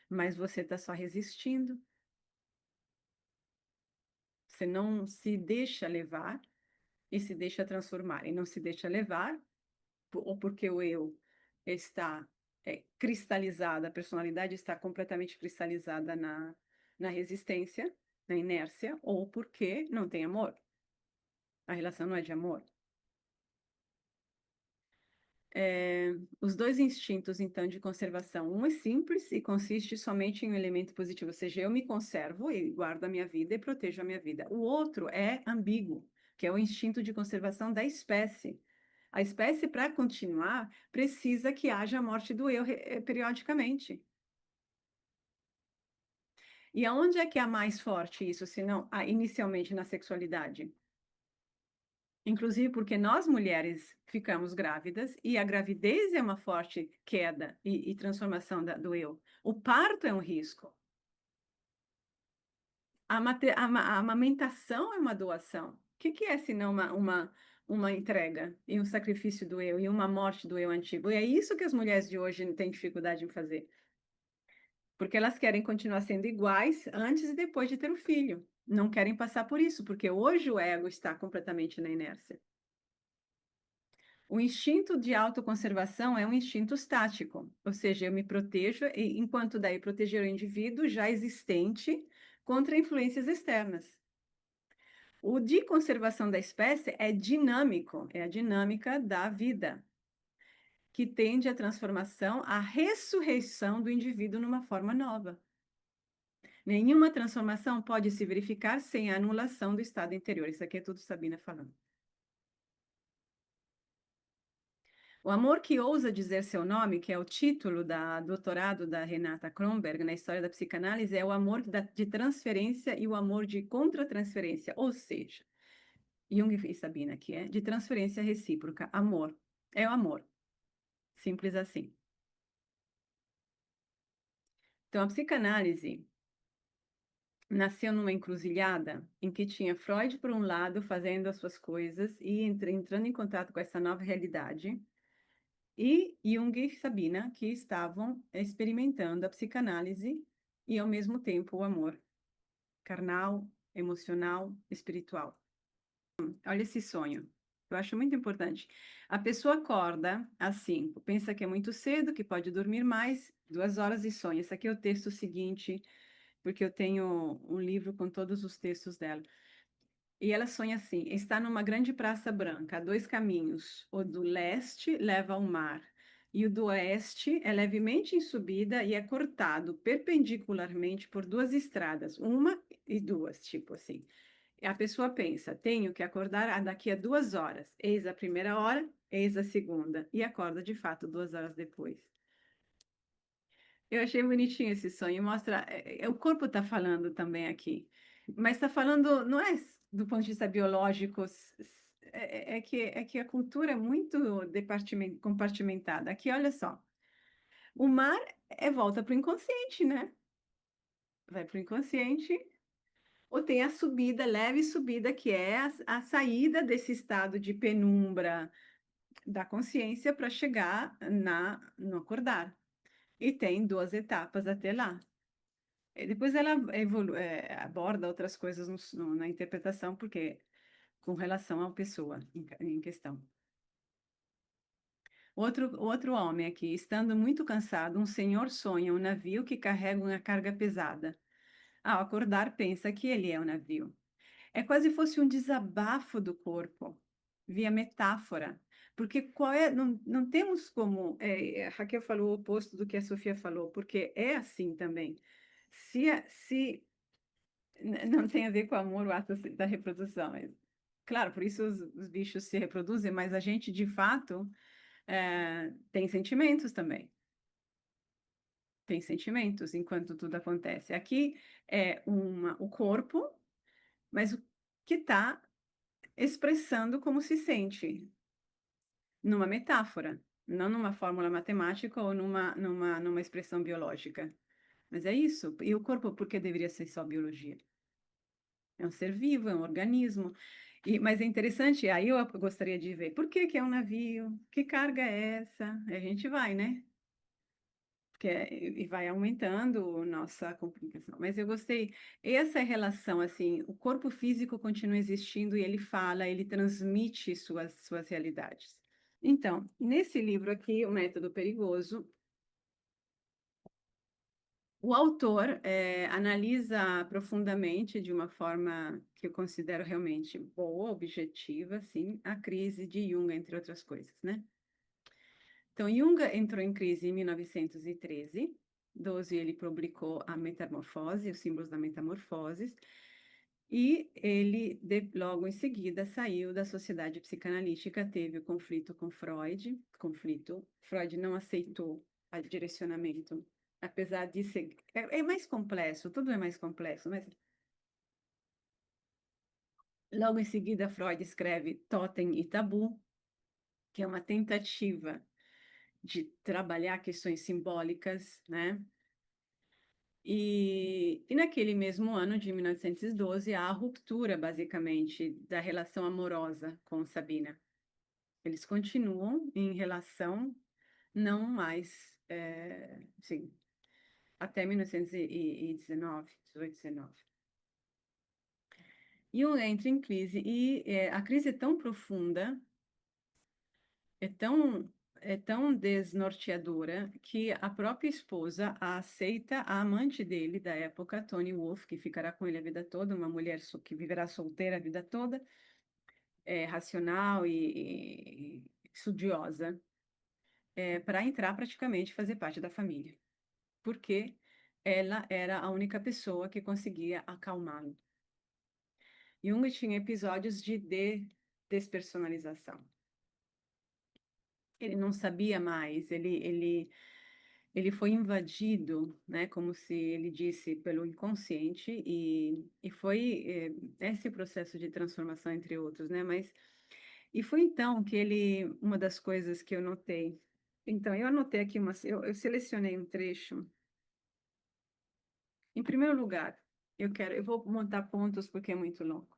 S1: mas você está só resistindo. Você não se deixa levar e se deixa transformar. E não se deixa levar, ou porque o eu está cristalizado, a personalidade está completamente cristalizada na resistência, na inércia, ou porque não tem amor. A relação não é de amor. Os dois instintos, então, de conservação. Um é simples e consiste somente em um elemento positivo, ou seja, eu me conservo e guardo a minha vida e protejo a minha vida. O outro é ambíguo, que é o instinto de conservação da espécie. A espécie, para continuar, precisa que haja a morte do eu periodicamente. E aonde é que é mais forte isso, se não inicialmente na sexualidade? Inclusive porque nós mulheres ficamos grávidas e a gravidez é uma forte queda e transformação do eu. O parto é um risco. A amamentação é uma doação. O que é senão uma entrega e um sacrifício do eu e uma morte do eu antigo? E é isso que as mulheres de hoje têm dificuldade em fazer. Porque elas querem continuar sendo iguais antes e depois de ter o filho. Não querem passar por isso, porque hoje o ego está completamente na inércia. O instinto de autoconservação é um instinto estático, ou seja, eu me protejo, enquanto daí proteger o indivíduo já existente contra influências externas. O de conservação da espécie é dinâmico, é a dinâmica da vida, que tende à transformação, à ressurreição do indivíduo numa forma nova. Nenhuma transformação pode se verificar sem a anulação do estado interior. Isso aqui é tudo Sabina falando. O amor que ousa dizer seu nome, que é o título da doutorado da Renata Kronberg na história da psicanálise, é o amor de transferência e o amor de contratransferência, ou seja, Jung e Sabina aqui é de transferência recíproca, amor. É o amor, simples assim. Então, a psicanálise nasceu numa encruzilhada em que tinha Freud, por um lado, fazendo as suas coisas e entrando em contato com essa nova realidade, e Jung e Sabina, que estavam experimentando a psicanálise e, ao mesmo tempo, o amor carnal, emocional, espiritual. Olha esse sonho. Eu acho muito importante. A pessoa acorda às 5, pensa que é muito cedo, que pode dormir mais, 2 horas e sonha. Esse aqui é o texto seguinte, porque eu tenho um livro com todos os textos dela. E ela sonha assim: está numa grande praça branca, há dois caminhos. O do leste leva ao mar, e o do oeste é levemente em subida e é cortado perpendicularmente por duas estradas, uma e duas, tipo assim. E a pessoa pensa: tenho que acordar daqui a 2 horas. Eis a primeira hora, eis a segunda. E acorda de fato 2 horas depois. Eu achei bonitinho esse sonho, mostra, o corpo está falando também aqui, mas está falando, não é do ponto de vista biológico, é que a cultura é muito compartimentada. Aqui, olha só, o mar volta para o inconsciente, né? Vai para o inconsciente, ou tem a subida, leve subida, que é a saída desse estado de penumbra da consciência para chegar no acordar. E tem 2 etapas até lá. E depois ela aborda outras coisas na interpretação, porque com relação à pessoa em questão. Outro homem aqui, estando muito cansado, um senhor sonha um navio que carrega uma carga pesada. Ao acordar, pensa que ele é o navio. É quase fosse um desabafo do corpo. via metáfora. Porque não temos como. A Raquel falou o oposto do que a Sofia falou, porque é assim também. Se não tem a ver com amor, o ato da reprodução. Claro, por isso os bichos se reproduzem, mas a gente, de fato, tem sentimentos também. Tem sentimentos enquanto tudo acontece. Aqui é o corpo, mas o que está expressando como se sente, numa metáfora, não numa fórmula matemática ou numa expressão biológica. Mas é isso. E o corpo, por que deveria ser só biologia? É um ser vivo, é um organismo. Mas é interessante, aí eu gostaria de ver por que que é um navio, que carga é essa? A gente vai, né? E vai aumentando nossa complicação. Mas eu gostei. Essa relação, assim, o corpo físico continua existindo e ele fala, ele transmite suas realidades. Então, nesse livro aqui, O Método Perigoso, o autor analisa profundamente, de uma forma que eu considero realmente boa, objetiva, assim, a crise de Jung, entre outras coisas, né? Então, Jung entrou em crise em 1913, 12 ele publicou a Metamorfose, os símbolos da metamorfose, e ele, logo em seguida, saiu da sociedade psicanalítica, teve o conflito com Freud, Freud não aceitou o direcionamento, apesar de ser... É mais complexo, tudo é mais complexo, mas logo em seguida Freud escreve Totem e Tabu, que é uma tentativa de trabalhar questões simbólicas, né? E naquele mesmo ano, de 1912, há a ruptura, basicamente, da relação amorosa com Sabina. Eles continuam em relação, não mais, sim, até 1919, 18, 19. E um entra em crise, e a crise é tão profunda, é tão, é tão desnorteadora, que a própria esposa aceita a amante dele da época, Toni Wolff, que ficará com ele a vida toda, uma mulher que viverá solteira a vida toda, racional e estudiosa, para entrar praticamente fazer parte da família, porque ela era a única pessoa que conseguia acalmá-lo. Jung tinha episódios de despersonalização. Ele não sabia mais, ele foi invadido, né, como se ele disse, pelo inconsciente, e foi esse processo de transformação, entre outros, né, e foi então que uma das coisas que eu notei, então, eu anotei aqui, eu selecionei um trecho. Em primeiro lugar, eu vou montar pontos porque é muito longo.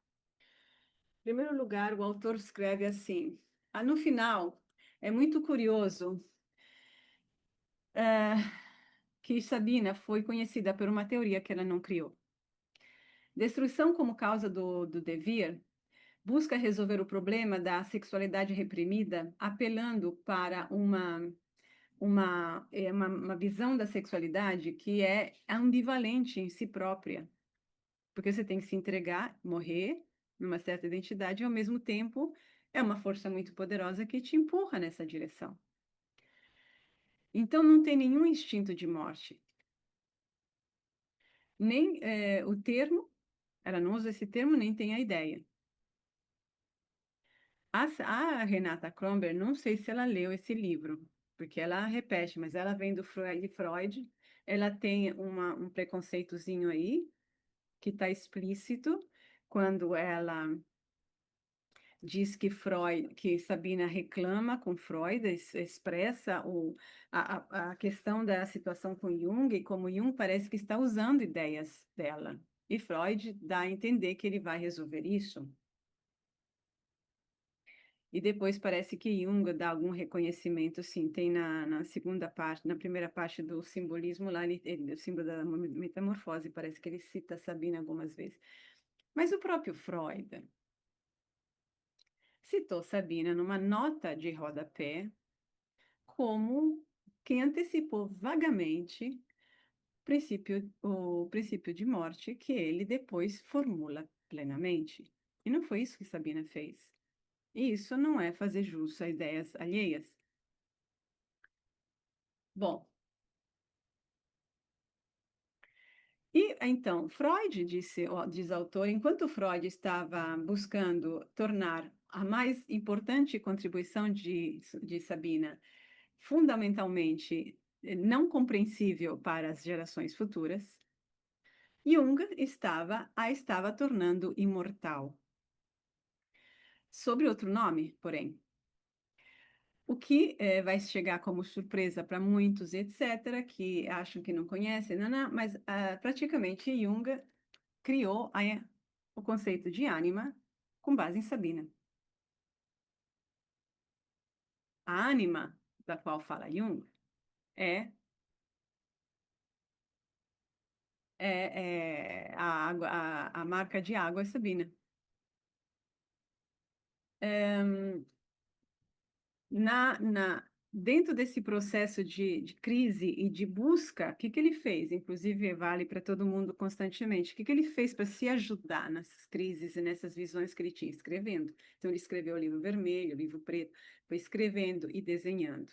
S1: Em primeiro lugar, o autor escreve assim, no final, é muito curioso, eh, que Sabina foi conhecida por uma teoria que ela não criou. Destruição como causa do devir busca resolver o problema da sexualidade reprimida, apelando para uma visão da sexualidade que é ambivalente em si própria, porque você tem que se entregar, morrer numa certa identidade, e ao mesmo tempo é uma força muito poderosa que te empurra nessa direção. Então não tem nenhum instinto de morte, nem o termo, ela não usa esse termo, nem tem a ideia. A Renata Kronberg, não sei se ela leu esse livro, porque ela repete, mas ela vem do Freud, ela tem um preconceitozinho aí, que está explícito, quando ela diz que Sabina reclama com Freud, expressa a questão da situação com Jung, e como Jung parece que está usando ideias dela. E Freud dá a entender que ele vai resolver isso. E depois parece que Jung dá algum reconhecimento, sim, tem na segunda parte, na primeira parte do simbolismo lá, o símbolo da metamorfose, parece que ele cita Sabina algumas vezes. Mas o próprio Freud citou Sabina numa nota de rodapé como quem antecipou vagamente o princípio de morte que ele depois formula plenamente. E não foi isso que Sabina fez. E isso não é fazer jus a ideias alheias. Bom, e então, Freud, diz o autor, enquanto Freud estava buscando tornar a mais importante contribuição de Sabina fundamentalmente não compreensível para as gerações futuras, Jung a estava tornando imortal. Sob outro nome, porém. O que vai chegar como surpresa para muitos, etc., que acham que não conhecem, mas praticamente Jung criou o conceito de ânima com base em Sabina. A ânima da qual fala Jung é, a marca de água é Sabina. Dentro desse processo de crise e de busca, o que que ele fez? Inclusive, vale para todo mundo constantemente. O que que ele fez para se ajudar nessas crises e nessas visões que ele tinha? Escrevendo. Então, ele escreveu o livro vermelho, o livro preto, foi escrevendo e desenhando.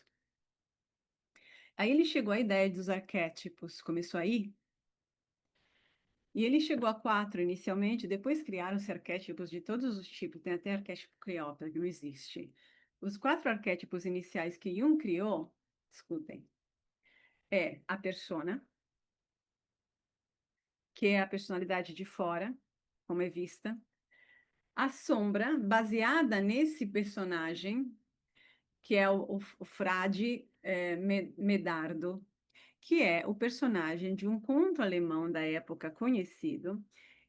S1: Aí ele chegou à ideia dos arquétipos, começou aí, e ele chegou a 4 inicialmente, depois criaram-se arquétipos de todos os tipos, tem até arquétipo Cleópatra, que não existe. Os 4 arquétipos iniciais que Jung criou, escutem, é a persona, que é a personalidade de fora, como é vista, a sombra, baseada nesse personagem, que é o frade Medardo, que é o personagem de um conto alemão da época conhecido,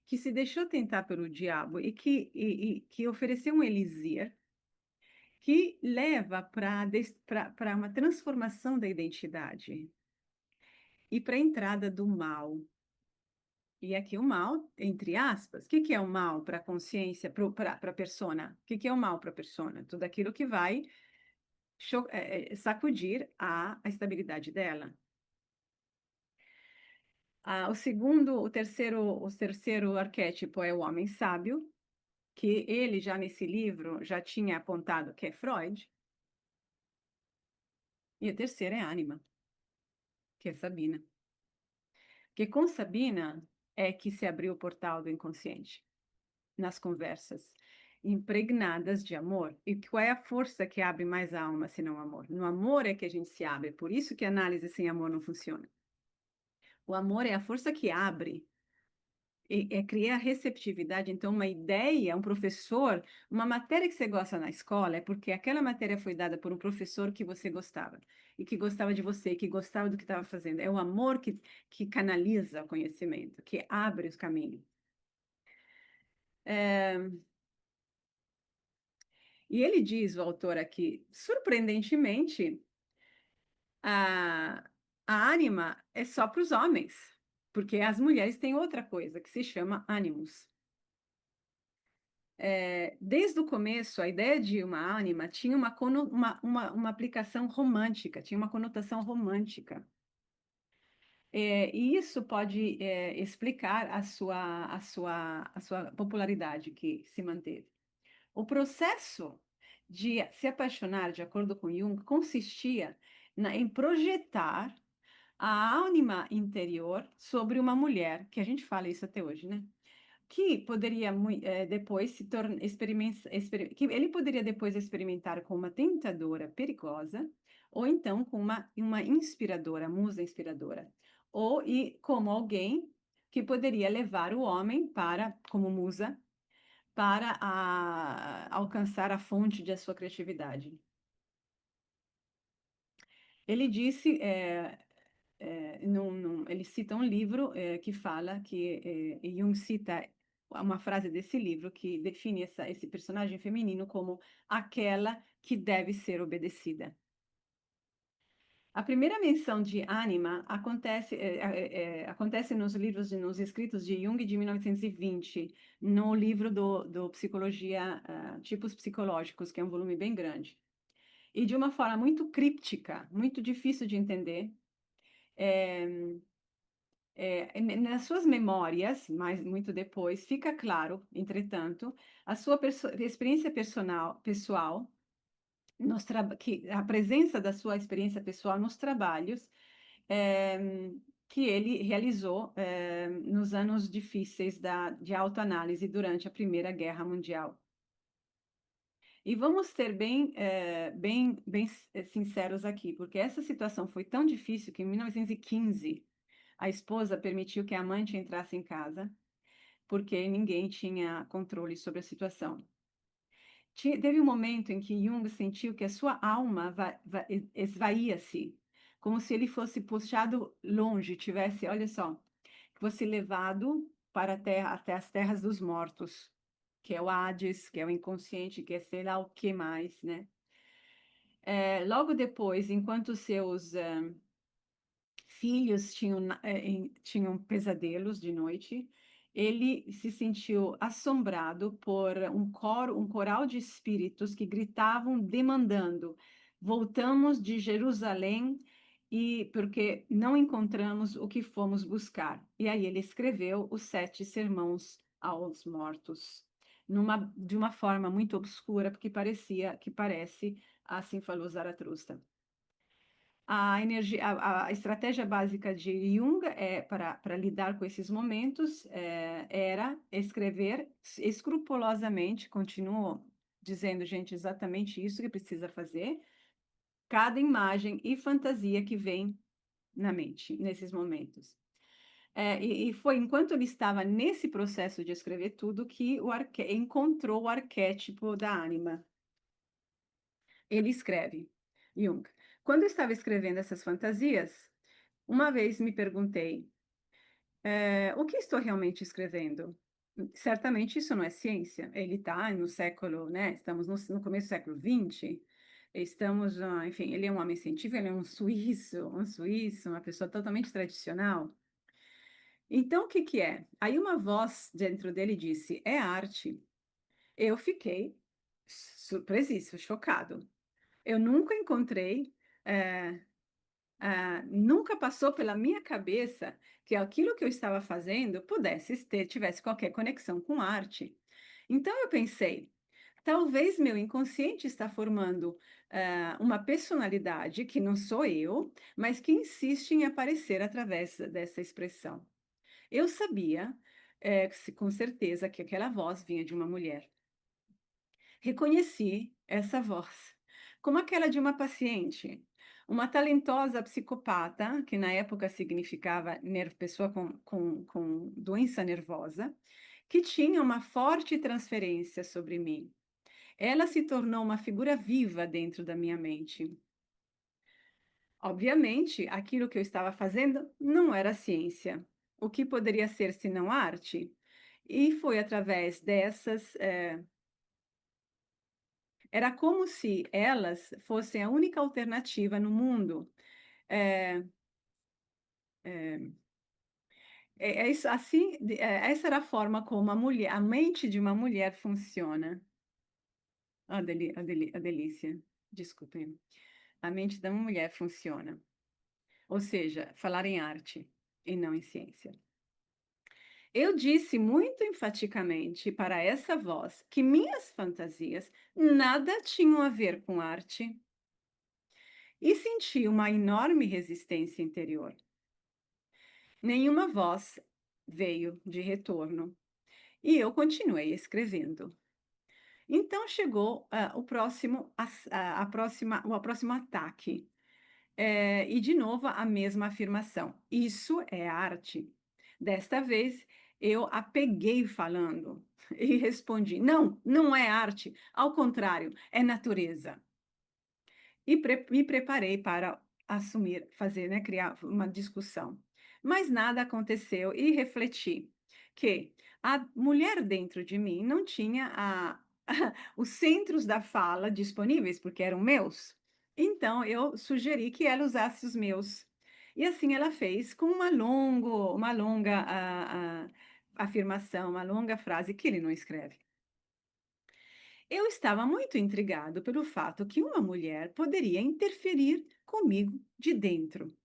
S1: que se deixou tentar pelo diabo e que ofereceu um elixir que leva para uma transformação da identidade e para a entrada do mal. E aqui o mal, entre aspas, o que que é o mal para a consciência, para a persona? O que que é o mal para a persona? Tudo aquilo que vai sacudir a estabilidade dela. O terceiro arquétipo é o homem sábio, que ele já nesse livro já tinha apontado que é Freud. E o terceiro é a ânima, que é Sabina. Porque com Sabina é que se abriu o portal do inconsciente, nas conversas impregnadas de amor. E qual é a força que abre mais a alma, se não o amor? No amor é que a gente se abre. Por isso que a análise sem amor não funciona. O amor é a força que abre. Cria receptividade. Então, uma ideia, um professor, uma matéria que você gosta na escola é porque aquela matéria foi dada por um professor que você gostava, e que gostava de você, que gostava do que estava fazendo. É o amor que canaliza o conhecimento, que abre os caminhos. E ele diz, o autor aqui, surpreendentemente, a, a ânima é só para os homens, porque as mulheres têm outra coisa que se chama ânimos. Desde o começo, a ideia de uma ânima tinha uma aplicação romântica, tinha uma conotação romântica. E isso pode explicar a sua popularidade que se manteve. O processo de se apaixonar, de acordo com Jung, consistia em projetar a ânima interior sobre uma mulher, que a gente fala isso até hoje, né? Que poderia depois se tornar que ele poderia depois experimentar com uma tentadora perigosa, ou então com uma inspiradora, musa inspiradora, e como alguém que poderia levar o homem como musa, para alcançar a fonte de sua criatividade. Ele disse, ele cita um livro que fala Jung cita uma frase desse livro que define esse personagem feminino como aquela que deve ser obedecida. A primeira menção de ânima acontece nos escritos de Jung de 1920, no livro do Psicologia, Tipos Psicológicos, que é um volume bem grande. E de uma forma muito críptica, muito difícil de entender. Nas suas memórias, mas muito depois, fica claro, entretanto, a sua experiência pessoal que a presença da sua experiência pessoal nos trabalhos que ele realizou nos anos difíceis de autoanálise durante a Primeira Guerra Mundial. E vamos ser bem sinceros aqui, porque essa situação foi tão difícil que em 1915 a esposa permitiu que a amante entrasse em casa, porque ninguém tinha controle sobre a situação. Teve um momento em que Jung sentiu que a sua alma esvaía-se, como se ele fosse puxado longe, tivesse, olha só, fosse levado para a terra, até as terras dos mortos, que é o Hades, que é o inconsciente, que é sei lá o que mais, né? Logo depois, enquanto seus filhos tinham pesadelos de noite, ele se sentiu assombrado por um coral de espíritos que gritavam, demandando: voltamos de Jerusalém e porque não encontramos o que fomos buscar. E aí ele escreveu os 7 sermãos aos mortos, de uma forma muito obscura, porque parece, assim falou Zaratustra. A estratégia básica de Jung para lidar com esses momentos era escrever escrupulosamente, continuo dizendo, gente, exatamente isso que precisa fazer, cada imagem e fantasia que vem na mente nesses momentos. E foi enquanto ele estava nesse processo de escrever tudo que encontrou o arquétipo da ânima. Ele escreve, Jung. Quando eu estava escrevendo essas fantasias, uma vez me perguntei, o que estou realmente escrevendo? Certamente isso não é ciência. Ele está no século, né? Estamos no começo do século XX. Estamos, enfim, ele é um homem científico, ele é um suíço, uma pessoa totalmente tradicional. Então, o que que é? Aí uma voz dentro dele disse, é arte. Eu fiquei surpresíssimo, chocado. Eu nunca encontrei, nunca passou pela minha cabeça que aquilo que eu estava fazendo tivesse qualquer conexão com arte. Então eu pensei, talvez meu inconsciente está formando uma personalidade que não sou eu, mas que insiste em aparecer através dessa expressão. Eu sabia, com certeza, que aquela voz vinha de uma mulher. Reconheci essa voz como aquela de uma paciente, uma talentosa psicopata, que na época significava pessoa com doença nervosa, que tinha uma forte transferência sobre mim. Ela se tornou uma figura viva dentro da minha mente. Obviamente, aquilo que eu estava fazendo não era ciência. O que poderia ser senão arte? E foi através era como se elas fossem a única alternativa no mundo. É, isso, assim, essa era a forma como a mente de uma mulher funciona. A delícia, desculpem. A mente da mulher funciona. Ou seja, falar em arte e não em ciência. Eu disse muito enfaticamente para essa voz que minhas fantasias nada tinham a ver com arte e senti uma enorme resistência interior. Nenhuma voz veio de retorno e eu continuei escrevendo. Então chegou o próximo ataque. E de novo a mesma afirmação: isso é arte. Desta vez eu a peguei falando e respondi: não, não é arte, ao contrário, é natureza. E me preparei para assumir, fazer, né, criar uma discussão. Mas nada aconteceu e refleti que a mulher dentro de mim não tinha os centros da fala disponíveis, porque eram meus. Então eu sugeri que ela usasse os meus. E assim ela fez com uma longa afirmação, uma longa frase que ele não escreve. Eu estava muito intrigado pelo fato que uma mulher poderia interferir comigo de dentro.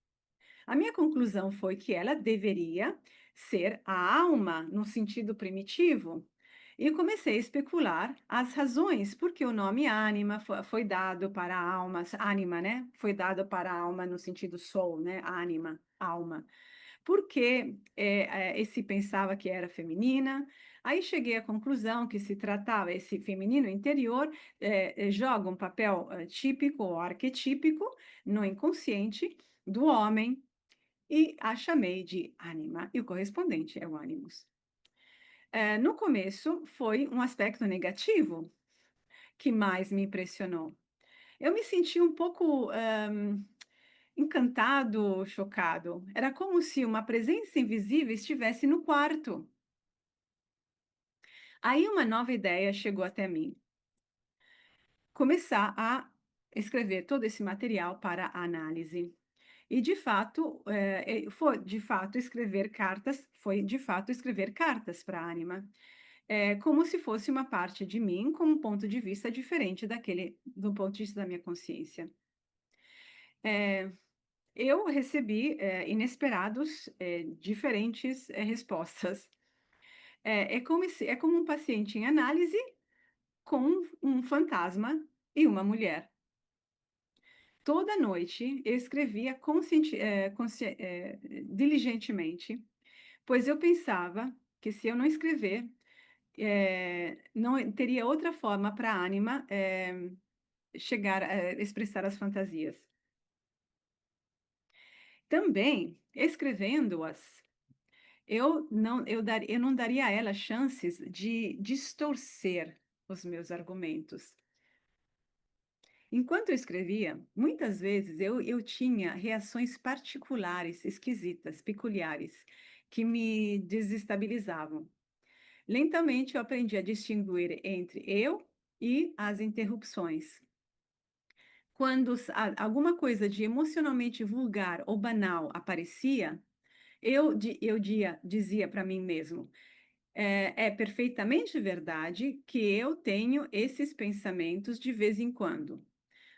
S1: A minha conclusão foi que ela deveria ser a alma no sentido primitivo. E comecei a especular as razões porque o nome ânima foi dado para a alma, ânima, né? Foi dado para a alma no sentido soul, né? Ânima, alma. Porque esse pensava que era feminina. Aí cheguei à conclusão que se tratava, esse feminino interior joga um papel típico ou arquetípico no inconsciente do homem e a chamei de ânima, e o correspondente é o ânimos. No começo foi um aspecto negativo que mais me impressionou. Eu me senti um pouco encantado, chocado. Era como se uma presença invisível estivesse no quarto. Aí uma nova ideia chegou até mim. Começar a escrever todo esse material para análise. E de fato, foi de fato escrever cartas, foi de fato escrever cartas para a Anima, como se fosse uma parte de mim com um ponto de vista diferente daquele, do ponto de vista da minha consciência. Eu recebi inesperados, diferentes respostas. É como um paciente em análise com um fantasma e uma mulher. Toda noite eu escrevia diligentemente, pois eu pensava que se eu não escrever, não teria outra forma para a ânima chegar a expressar as fantasias. Também, escrevendo-as, eu não daria a ela chances de distorcer os meus argumentos. Enquanto eu escrevia, muitas vezes eu tinha reações particulares, esquisitas, peculiares, que me desestabilizavam. Lentamente eu aprendi a distinguir entre eu e as interrupções. Quando alguma coisa de emocionalmente vulgar ou banal aparecia, dizia para mim mesmo: é perfeitamente verdade que eu tenho esses pensamentos de vez em quando,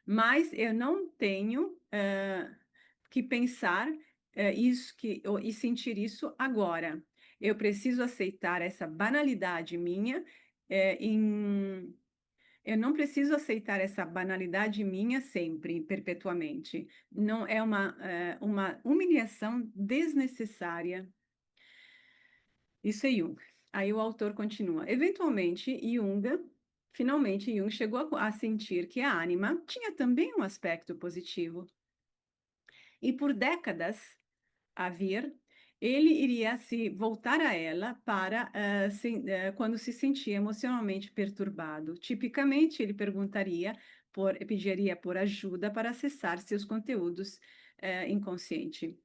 S1: mas eu não tenho que pensar e sentir isso agora. Eu preciso aceitar essa banalidade minha eh, em eu não preciso aceitar essa banalidade minha sempre, perpetuamente. Não é uma humilhação desnecessária. Isso é Jung. Aí o autor continua. Eventualmente, finalmente Jung chegou a sentir que a ânima tinha também um aspecto positivo. E por décadas a vir, ele iria se voltar a ela para quando se sentia emocionalmente perturbado. Tipicamente, ele pediria por ajuda para acessar seus conteúdos inconsciente.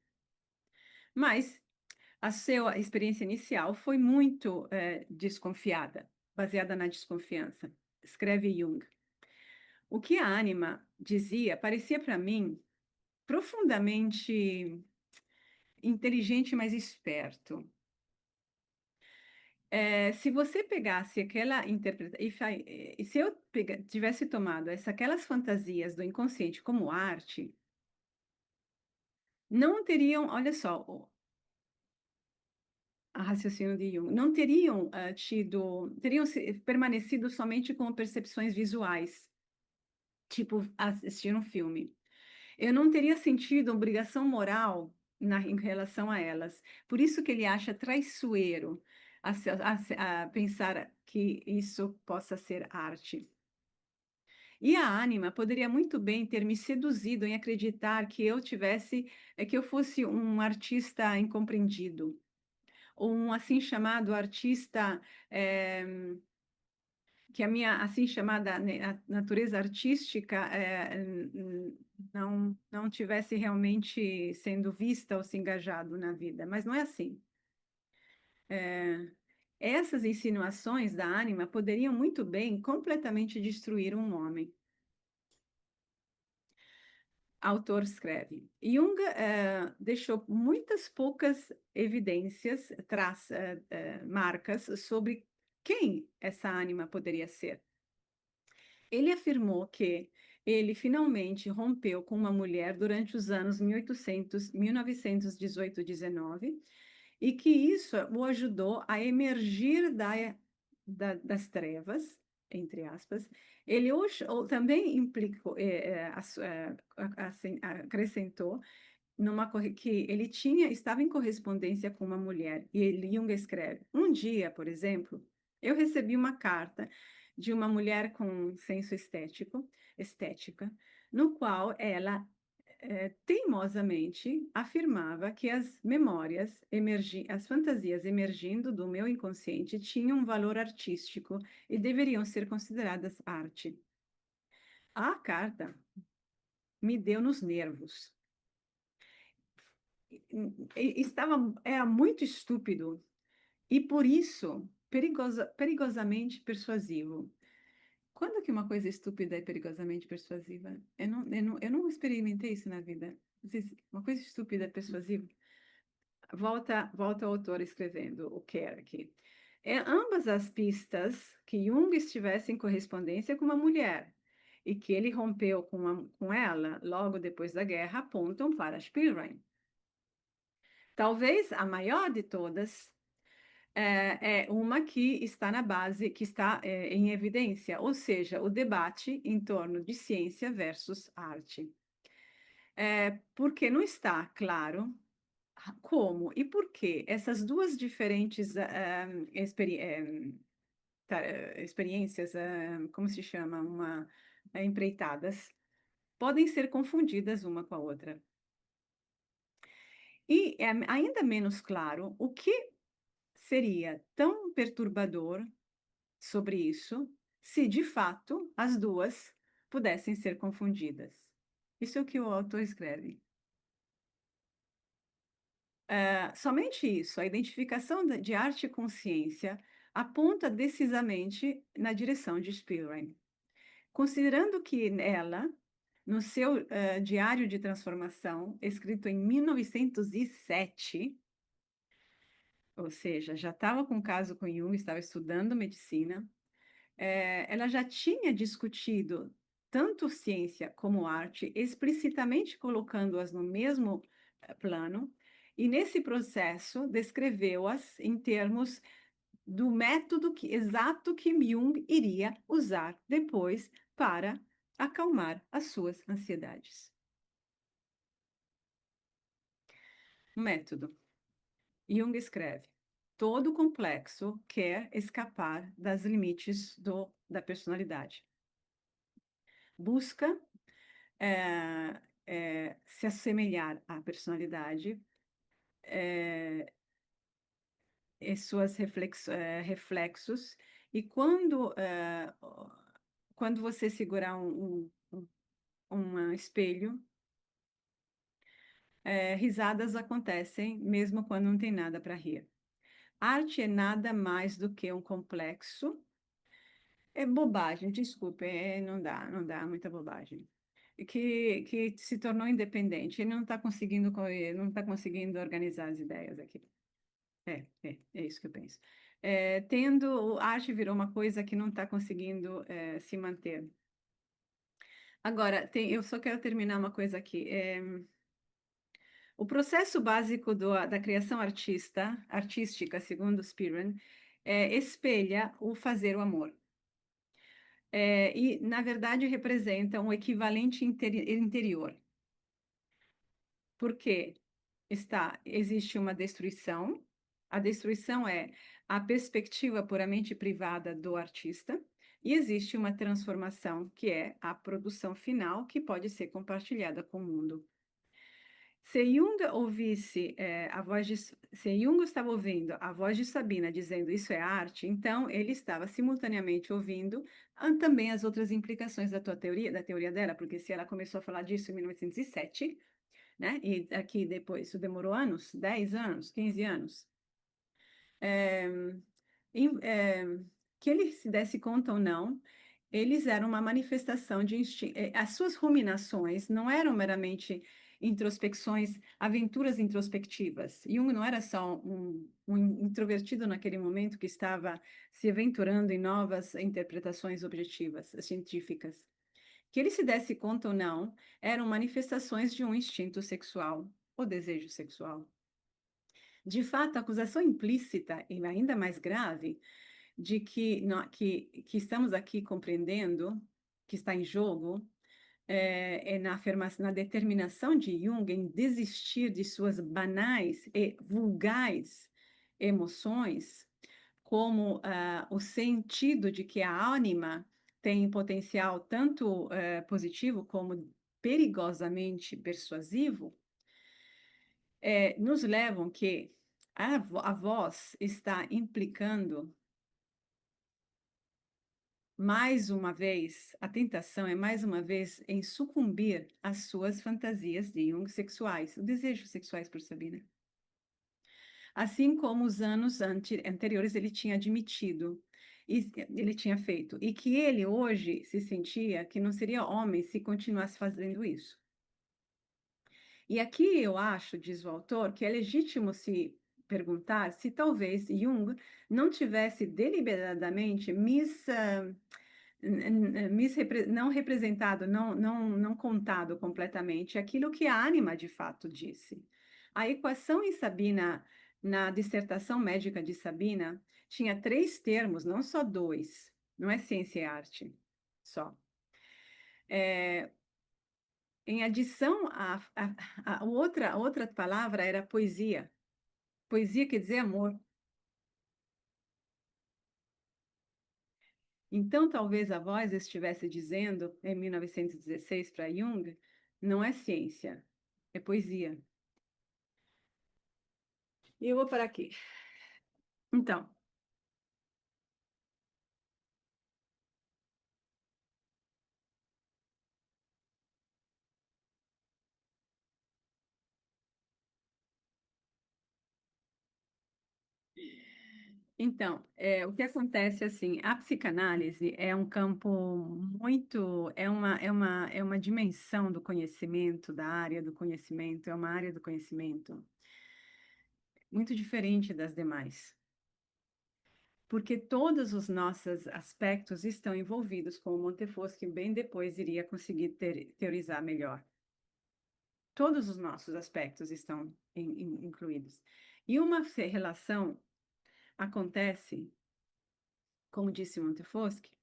S1: Mas a sua experiência inicial foi muito desconfiada, baseada na desconfiança. Escreve Jung. O que a ânima dizia parecia para mim profundamente inteligente, mas esperto. Se você pegasse aquela interpretação, e se eu tivesse tomado aquelas fantasias do inconsciente como arte, não teriam, olha só, a raciocínio de Jung, não teriam teriam permanecido somente com percepções visuais, tipo assistir um filme. Eu não teria sentido obrigação moral em relação a elas. Por isso que ele acha traiçoeiro a pensar que isso possa ser arte. E a ânima poderia muito bem ter me seduzido em acreditar que eu fosse um artista incompreendido, ou um assim chamado artista que a minha assim chamada natureza artística não tivesse realmente sendo vista ou se engajado na vida, mas não é assim. Essas insinuações da ânima poderiam muito bem completamente destruir um homem. Autor escreve. Jung deixou muitas poucas evidências, marcas sobre quem essa ânima poderia ser. Ele afirmou que ele finalmente rompeu com uma mulher durante os anos 1800, 1918 e 19, e que isso o ajudou a emergir das trevas, entre aspas. Ele também implicou, assim, acrescentou que ele estava em correspondência com uma mulher, e Jung escreve: um dia, por exemplo, eu recebi uma carta de uma mulher com senso estética, no qual ela teimosamente afirmava que as fantasias emergindo do meu inconsciente tinham um valor artístico e deveriam ser consideradas arte. A carta me deu nos nervos. Era muito estúpido e por isso perigosamente persuasivo. Quando que uma coisa estúpida é perigosamente persuasiva? Eu não experimentei isso na vida. Uma coisa estúpida é persuasiva? Volta o autor escrevendo o que era aqui. Ambas as pistas que Jung estivesse em correspondência com uma mulher e que ele rompeu com ela logo depois da guerra apontam para Spielrein. Talvez a maior de todas é uma que está na base, que está em evidência, ou seja, o debate em torno de ciência versus arte. Porque não está claro como e por que essas duas diferentes experiências, como se chama, empreitadas, podem ser confundidas uma com a outra. E é ainda menos claro o que seria tão perturbador sobre isso se, de fato, as duas pudessem ser confundidas. Isso é o que o autor escreve. Somente isso, a identificação de arte e consciência aponta decisamente na direção de Spielrein. Considerando que ela, no seu Diário de Transformação, escrito em 1907, ou seja, já estava com caso com Jung, estava estudando medicina, ela já tinha discutido tanto ciência como arte, explicitamente colocando-as no mesmo plano, e nesse processo descreveu-as em termos do método exato que Jung iria usar depois para acalmar as suas ansiedades. Método. Jung escreve: todo complexo quer escapar das limites da personalidade. Busca se assemelhar à personalidade e suas reflexos, e quando você segurar um espelho, risadas acontecem mesmo quando não tem nada para rir. Arte é nada mais do que um complexo. É bobagem, desculpe, não dá, muita bobagem. Que se tornou independente, ele não está conseguindo organizar as ideias aqui. É isso que eu penso. A arte virou uma coisa que não está conseguindo se manter. Agora, eu só quero terminar uma coisa aqui. O processo básico da criação artística, segundo Spiran, espelha o fazer o amor. E, na verdade, representa um equivalente interior. Porque existe uma destruição. A destruição é a perspectiva puramente privada do artista, e existe uma transformação, que é a produção final, que pode ser compartilhada com o mundo. Se Jung estava ouvindo a voz de Sabina dizendo isso é arte, então ele estava simultaneamente ouvindo também as outras implicações da teoria dela, porque se ela começou a falar disso em 1907, né? E aqui depois, isso demorou anos, 10 anos, 15 anos. É, que ele se desse conta ou não, eles eram uma manifestação de instinto. As suas ruminações não eram meramente introspecções, aventuras introspectivas. Jung não era só um introvertido naquele momento que estava se aventurando em novas interpretações objetivas, científicas. que ele se desse conta ou não, eram manifestações de um instinto sexual, o desejo sexual. De fato, a acusação implícita, e ainda mais grave, de que estamos aqui compreendendo, que está em jogo, é na afirmação, na determinação de Jung em desistir de suas banais e vulgares emoções, como o sentido de que a ânima tem potencial tanto positivo como perigosamente persuasivo, nos levam que a voz está implicando mais uma vez, a tentação é mais uma vez em sucumbir às suas fantasias de Jung sexuais, os desejos sexuais por Sabina. Assim como os anos anteriores ele tinha admitido, e ele tinha feito, e que ele hoje se sentia que não seria homem se continuasse fazendo isso. E aqui eu acho, diz o autor, que é legítimo se perguntar se talvez Jung não tivesse deliberadamente não representado, não contado completamente aquilo que a ânima de fato disse. A equação em Sabina, na dissertação médica de Sabina, tinha três termos, não só dois. Não é ciência e arte só. Em adição, a outra palavra era poesia. Poesia quer dizer amor. Então, talvez a voz estivesse dizendo, em 1916, para Jung, não é ciência, é poesia. E eu vou parar aqui. Então, o que acontece assim, a psicanálise é um campo muito, é uma dimensão do conhecimento, da área do conhecimento, é uma área do conhecimento muito diferente das demais. Porque todos os nossos aspectos estão envolvidos, como Montefoschi bem depois iria conseguir teorizar melhor. Todos os nossos aspectos estão incluídos. E uma relação acontece, como disse Montefoschi,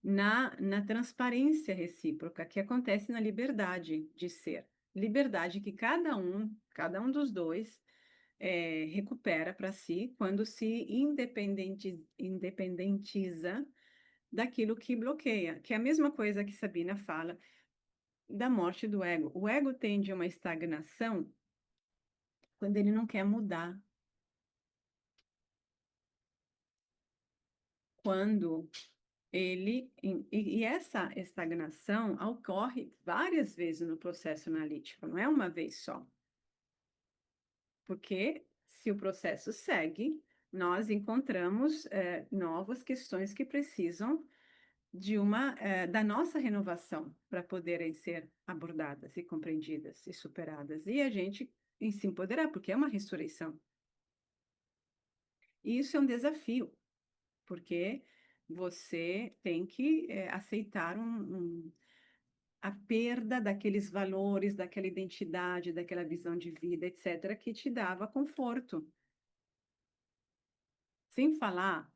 S1: na transparência recíproca, que acontece na liberdade de ser. Liberdade que cada um dos dois recupera para si quando se independentiza daquilo que bloqueia, que é a mesma coisa que Sabina fala da morte do ego. O ego tende a uma estagnação quando ele não quer mudar, quando e essa estagnação ocorre várias vezes no processo analítico, não é uma vez só. Porque se o processo segue, nós encontramos novas questões que precisam da nossa renovação para poderem ser abordadas e compreendidas e superadas. E a gente em se empoderar, porque é uma ressurreição. E isso é um desafio, porque você tem que aceitar a perda daqueles valores, daquela identidade, daquela visão de vida, etc., que te dava conforto. Sem falar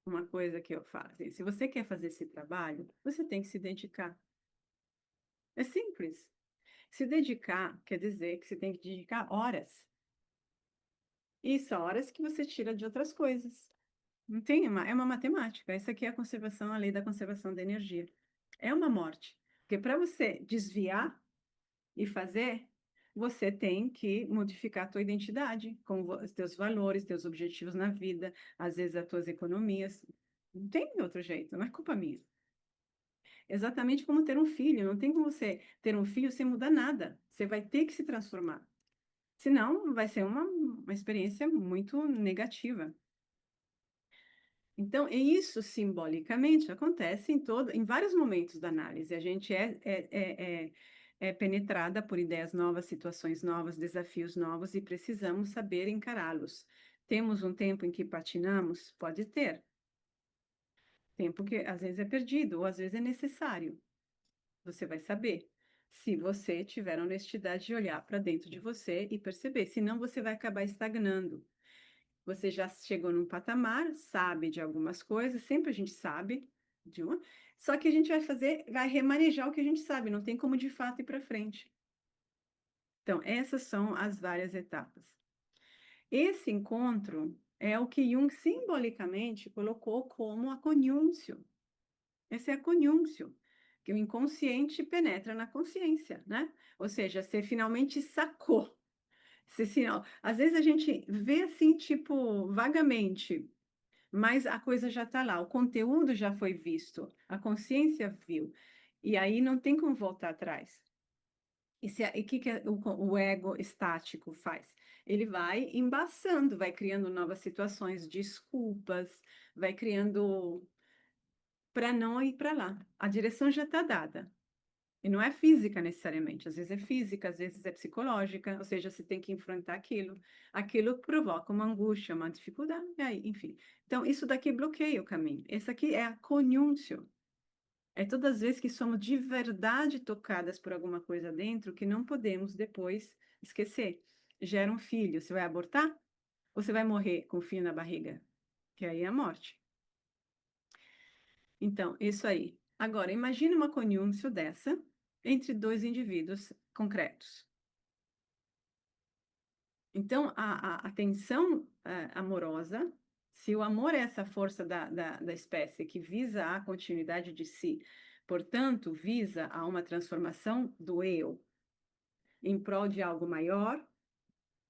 S1: uma coisa que eu falo, assim, se você quer fazer esse trabalho, você tem que se dedicar. É simples. Se dedicar quer dizer que você tem que dedicar horas. E são horas que você tira de outras coisas. Não tem é uma matemática. Essa aqui é a conservação, a lei da conservação da energia. É uma morte. Porque para você desviar e fazer, você tem que modificar a tua identidade, com os teus valores, teus objetivos na vida, às vezes as tuas economias. Não tem outro jeito, não é culpa minha. Exatamente como ter um filho. Não tem como você ter um filho sem mudar nada. Você vai ter que se transformar. Senão, vai ser uma experiência muito negativa. Então, e isso simbolicamente acontece em vários momentos da análise. A gente é penetrada por ideias novas, situações novas, desafios novos e precisamos saber encará-los. Temos um tempo em que patinamos? Pode ter. Tempo que às vezes é perdido ou às vezes é necessário. Você vai saber se você tiver honestidade de olhar para dentro de você e perceber, senão você vai acabar estagnando. Você já chegou num patamar, sabe de algumas coisas, sempre a gente sabe de uma, só que a gente vai remanejar o que a gente sabe, não tem como de fato ir para frente. Então, essas são as várias etapas. Esse encontro é o que Jung simbolicamente colocou como a conjunção. Esse é a conjunção, que o inconsciente penetra na consciência, né? Ou seja, você finalmente sacou. Às vezes a gente vê assim, tipo, vagamente, mas a coisa já está lá, o conteúdo já foi visto, a consciência viu, e aí não tem como voltar atrás. E o que o ego estático faz? Ele vai embaçando, vai criando novas situações, desculpas, vai criando para não ir para lá. A direção já está dada. E não é física necessariamente, às vezes é física, às vezes é psicológica, ou seja, você tem que enfrentar aquilo. Aquilo provoca uma angústia, uma dificuldade, e aí, enfim. Então, isso daqui bloqueia o caminho. Esse aqui é a conjunção. É todas as vezes que somos de verdade tocadas por alguma coisa dentro que não podemos depois esquecer. Gera um filho, você vai abortar? Ou você vai morrer com o filho na barriga? Que aí é a morte. Então, isso aí. Agora, imagine uma conjunção dessa entre dois indivíduos concretos. Então, a tensão amorosa, se o amor é essa força da espécie que visa a continuidade de si, portanto, visa a uma transformação do eu em prol de algo maior,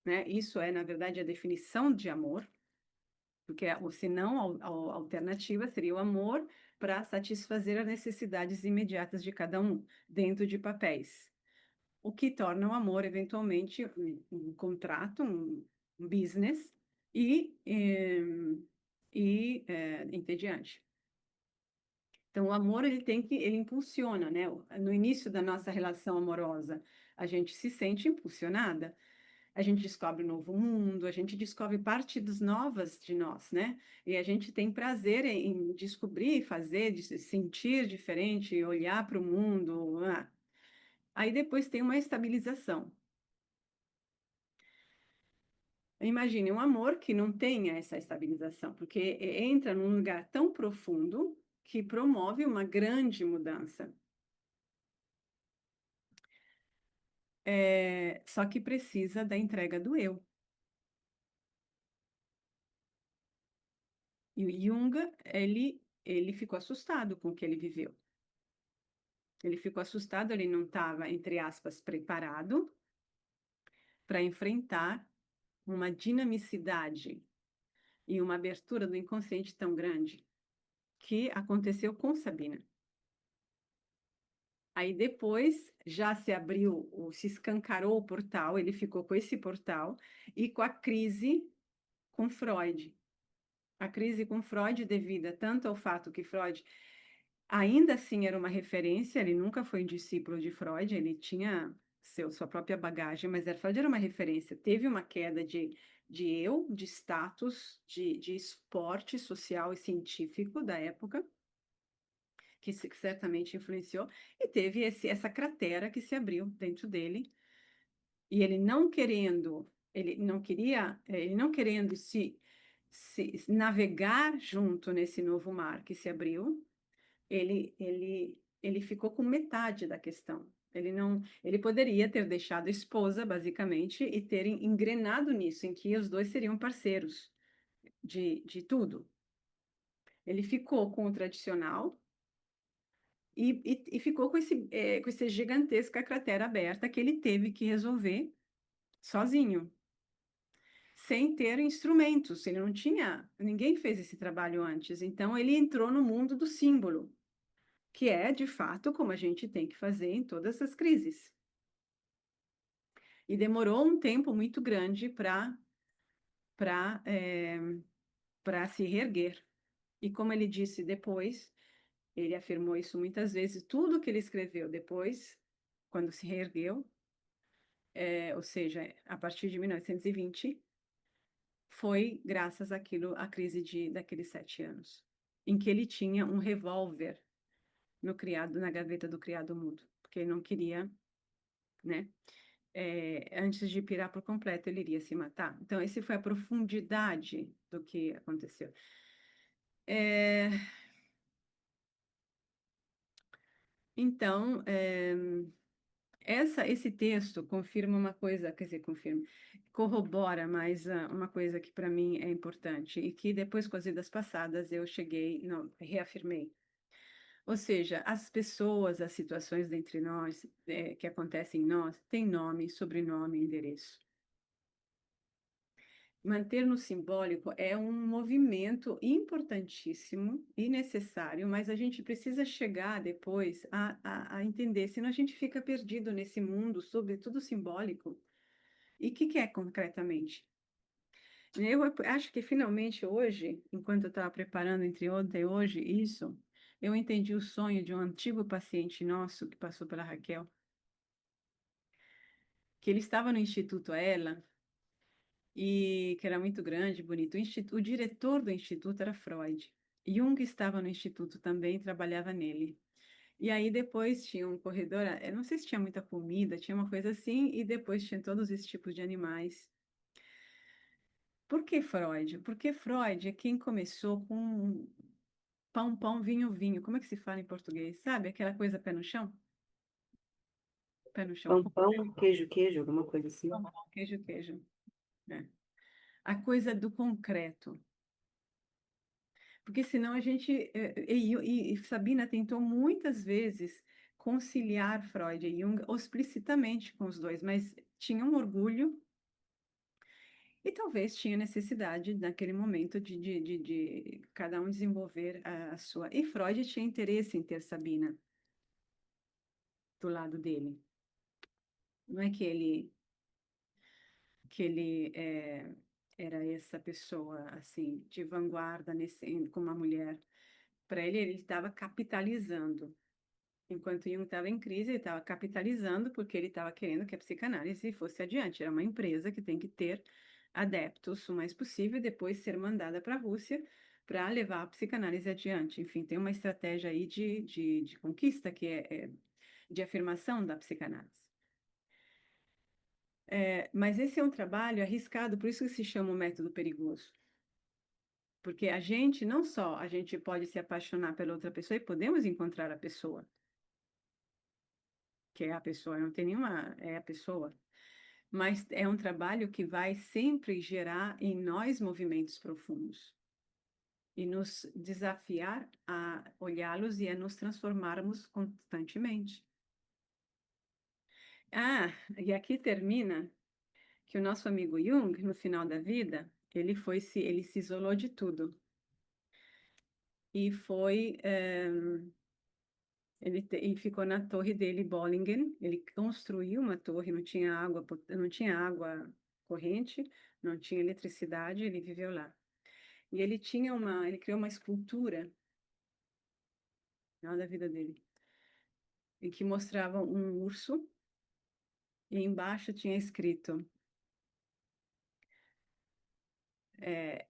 S1: né? Isso é, na verdade, a definição de amor, porque senão a alternativa seria o amor para satisfazer as necessidades imediatas de cada um, dentro de papéis. O que torna o amor, eventualmente, um contrato, um business, e entediante. Então, o amor, ele impulsiona, né? No início da nossa relação amorosa, a gente se sente impulsionada, a gente descobre um novo mundo, a gente descobre partes novas de nós, né? E a gente tem prazer em descobrir, fazer, de se sentir diferente, olhar para o mundo. Aí depois tem uma estabilização. Imagine um amor que não tenha essa estabilização, porque entra num lugar tão profundo que promove uma grande mudança. Só que precisa da entrega do eu. E o Jung, ele ficou assustado com o que ele viveu. Ele ficou assustado, ele não estava, entre aspas, preparado para enfrentar uma dinamicidade e uma abertura do inconsciente tão grande que aconteceu com Sabina. Aí depois já se abriu, se escancarou o portal, ele ficou com esse portal e com a crise com Freud. A crise com Freud devida tanto ao fato que Freud ainda assim era uma referência, ele nunca foi um discípulo de Freud, ele tinha sua própria bagagem, mas Freud era uma referência. Teve uma queda de eu, de status, de esporte social e científico da época, que certamente influenciou, e teve essa cratera que se abriu dentro dele, e ele não querendo se navegar junto nesse novo mar que se abriu, ele ficou com metade da questão. Ele poderia ter deixado a esposa, basicamente, e ter engrenado nisso, em que os dois seriam parceiros de tudo. Ele ficou com o tradicional, e ficou com essa gigantesca cratera aberta que ele teve que resolver sozinho, sem ter instrumentos. Ele não tinha, ninguém fez esse trabalho antes. Então ele entrou no mundo do símbolo, que é de fato como a gente tem que fazer em todas as crises. E demorou um tempo muito grande para se reerguer. E como ele disse depois, ele afirmou isso muitas vezes, tudo que ele escreveu depois, quando se reergueu, ou seja, a partir de 1920, foi graças àquilo, à crise daqueles 7 anos, em que ele tinha um revólver no criado, na gaveta do criado mudo, porque ele não queria, né? Antes de pirar por completo, ele iria se matar. Então, essa foi a profundidade do que aconteceu. É, então, esse texto confirma uma coisa, quer dizer, confirma, corrobora mais uma coisa que para mim é importante e que depois, com as vidas passadas, eu cheguei, não, reafirmei. Ou seja, as pessoas, as situações dentre nós, que acontecem em nós, têm nome, sobrenome, endereço. Manter no simbólico é um movimento importantíssimo e necessário, mas a gente precisa chegar depois a entender, senão a gente fica perdido nesse mundo, sobretudo simbólico. E o que é concretamente? Eu acho que finalmente hoje, enquanto eu estava preparando entre ontem e hoje isso, eu entendi o sonho de um antigo paciente nosso que passou pela Raquel, que ele estava no Instituto Ela, e que era muito grande, bonito. O diretor do instituto era Freud. Jung estava no instituto também, trabalhava nele. E aí depois tinha um corredor, eu não sei se tinha muita comida, tinha uma coisa assim, e depois tinha todos esses tipos de animais. Por que Freud? Porque Freud é quem começou com pão, pão, vinho, vinho. Como é que se fala em português? Sabe? Aquela coisa pé no chão? Pé no chão,
S2: Pão, pão, queijo, queijo, alguma coisa assim.
S1: pão, pão, queijo, queijo. Né? A coisa do concreto. Porque senão a gente. E Sabina tentou muitas vezes conciliar Freud e Jung explicitamente com os dois, mas tinha um orgulho e talvez tinha necessidade, naquele momento, de cada um desenvolver a sua. E Freud tinha interesse em ter Sabina do lado dele. Não é que ele era essa pessoa assim de vanguarda nesse, como uma mulher. Para ele estava capitalizando. Enquanto Jung estava em crise, ele estava capitalizando porque ele estava querendo que a psicanálise fosse adiante. Era uma empresa que tem que ter adeptos o mais possível e depois ser mandada para a Rússia para levar a psicanálise adiante. Enfim, tem uma estratégia aí de conquista que é de afirmação da psicanálise. Mas esse é um trabalho arriscado, por isso que se chama o método perigoso. Porque a gente, não só a gente pode se apaixonar pela outra pessoa e podemos encontrar a pessoa, que é a pessoa, não tem nenhuma, é a pessoa. Mas é um trabalho que vai sempre gerar em nós movimentos profundos e nos desafiar a olhá-los e a nos transformarmos constantemente. Ah, e aqui termina que o nosso amigo Jung, no final da vida, ele se isolou de tudo e foi ele ficou na torre dele, Bollingen. Ele construiu uma torre, não tinha água corrente, não tinha eletricidade, ele viveu lá. E ele criou uma escultura na da vida dele, em que mostrava um urso e embaixo tinha escrito é,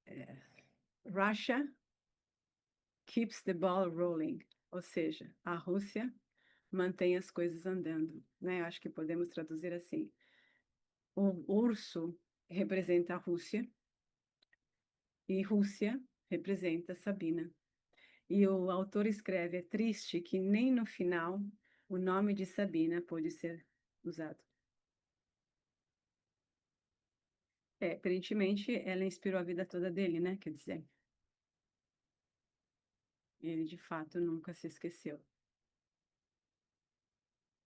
S1: é, Russia keeps the ball rolling, ou seja, a Rússia mantém as coisas andando, né? Acho que podemos traduzir assim. O urso representa a Rússia e Rússia representa Sabina. E o autor escreve: é triste que nem no final o nome de Sabina pôde ser usado. Aparentemente, ela inspirou a vida toda dele, né? Quer dizer, ele de fato nunca se esqueceu.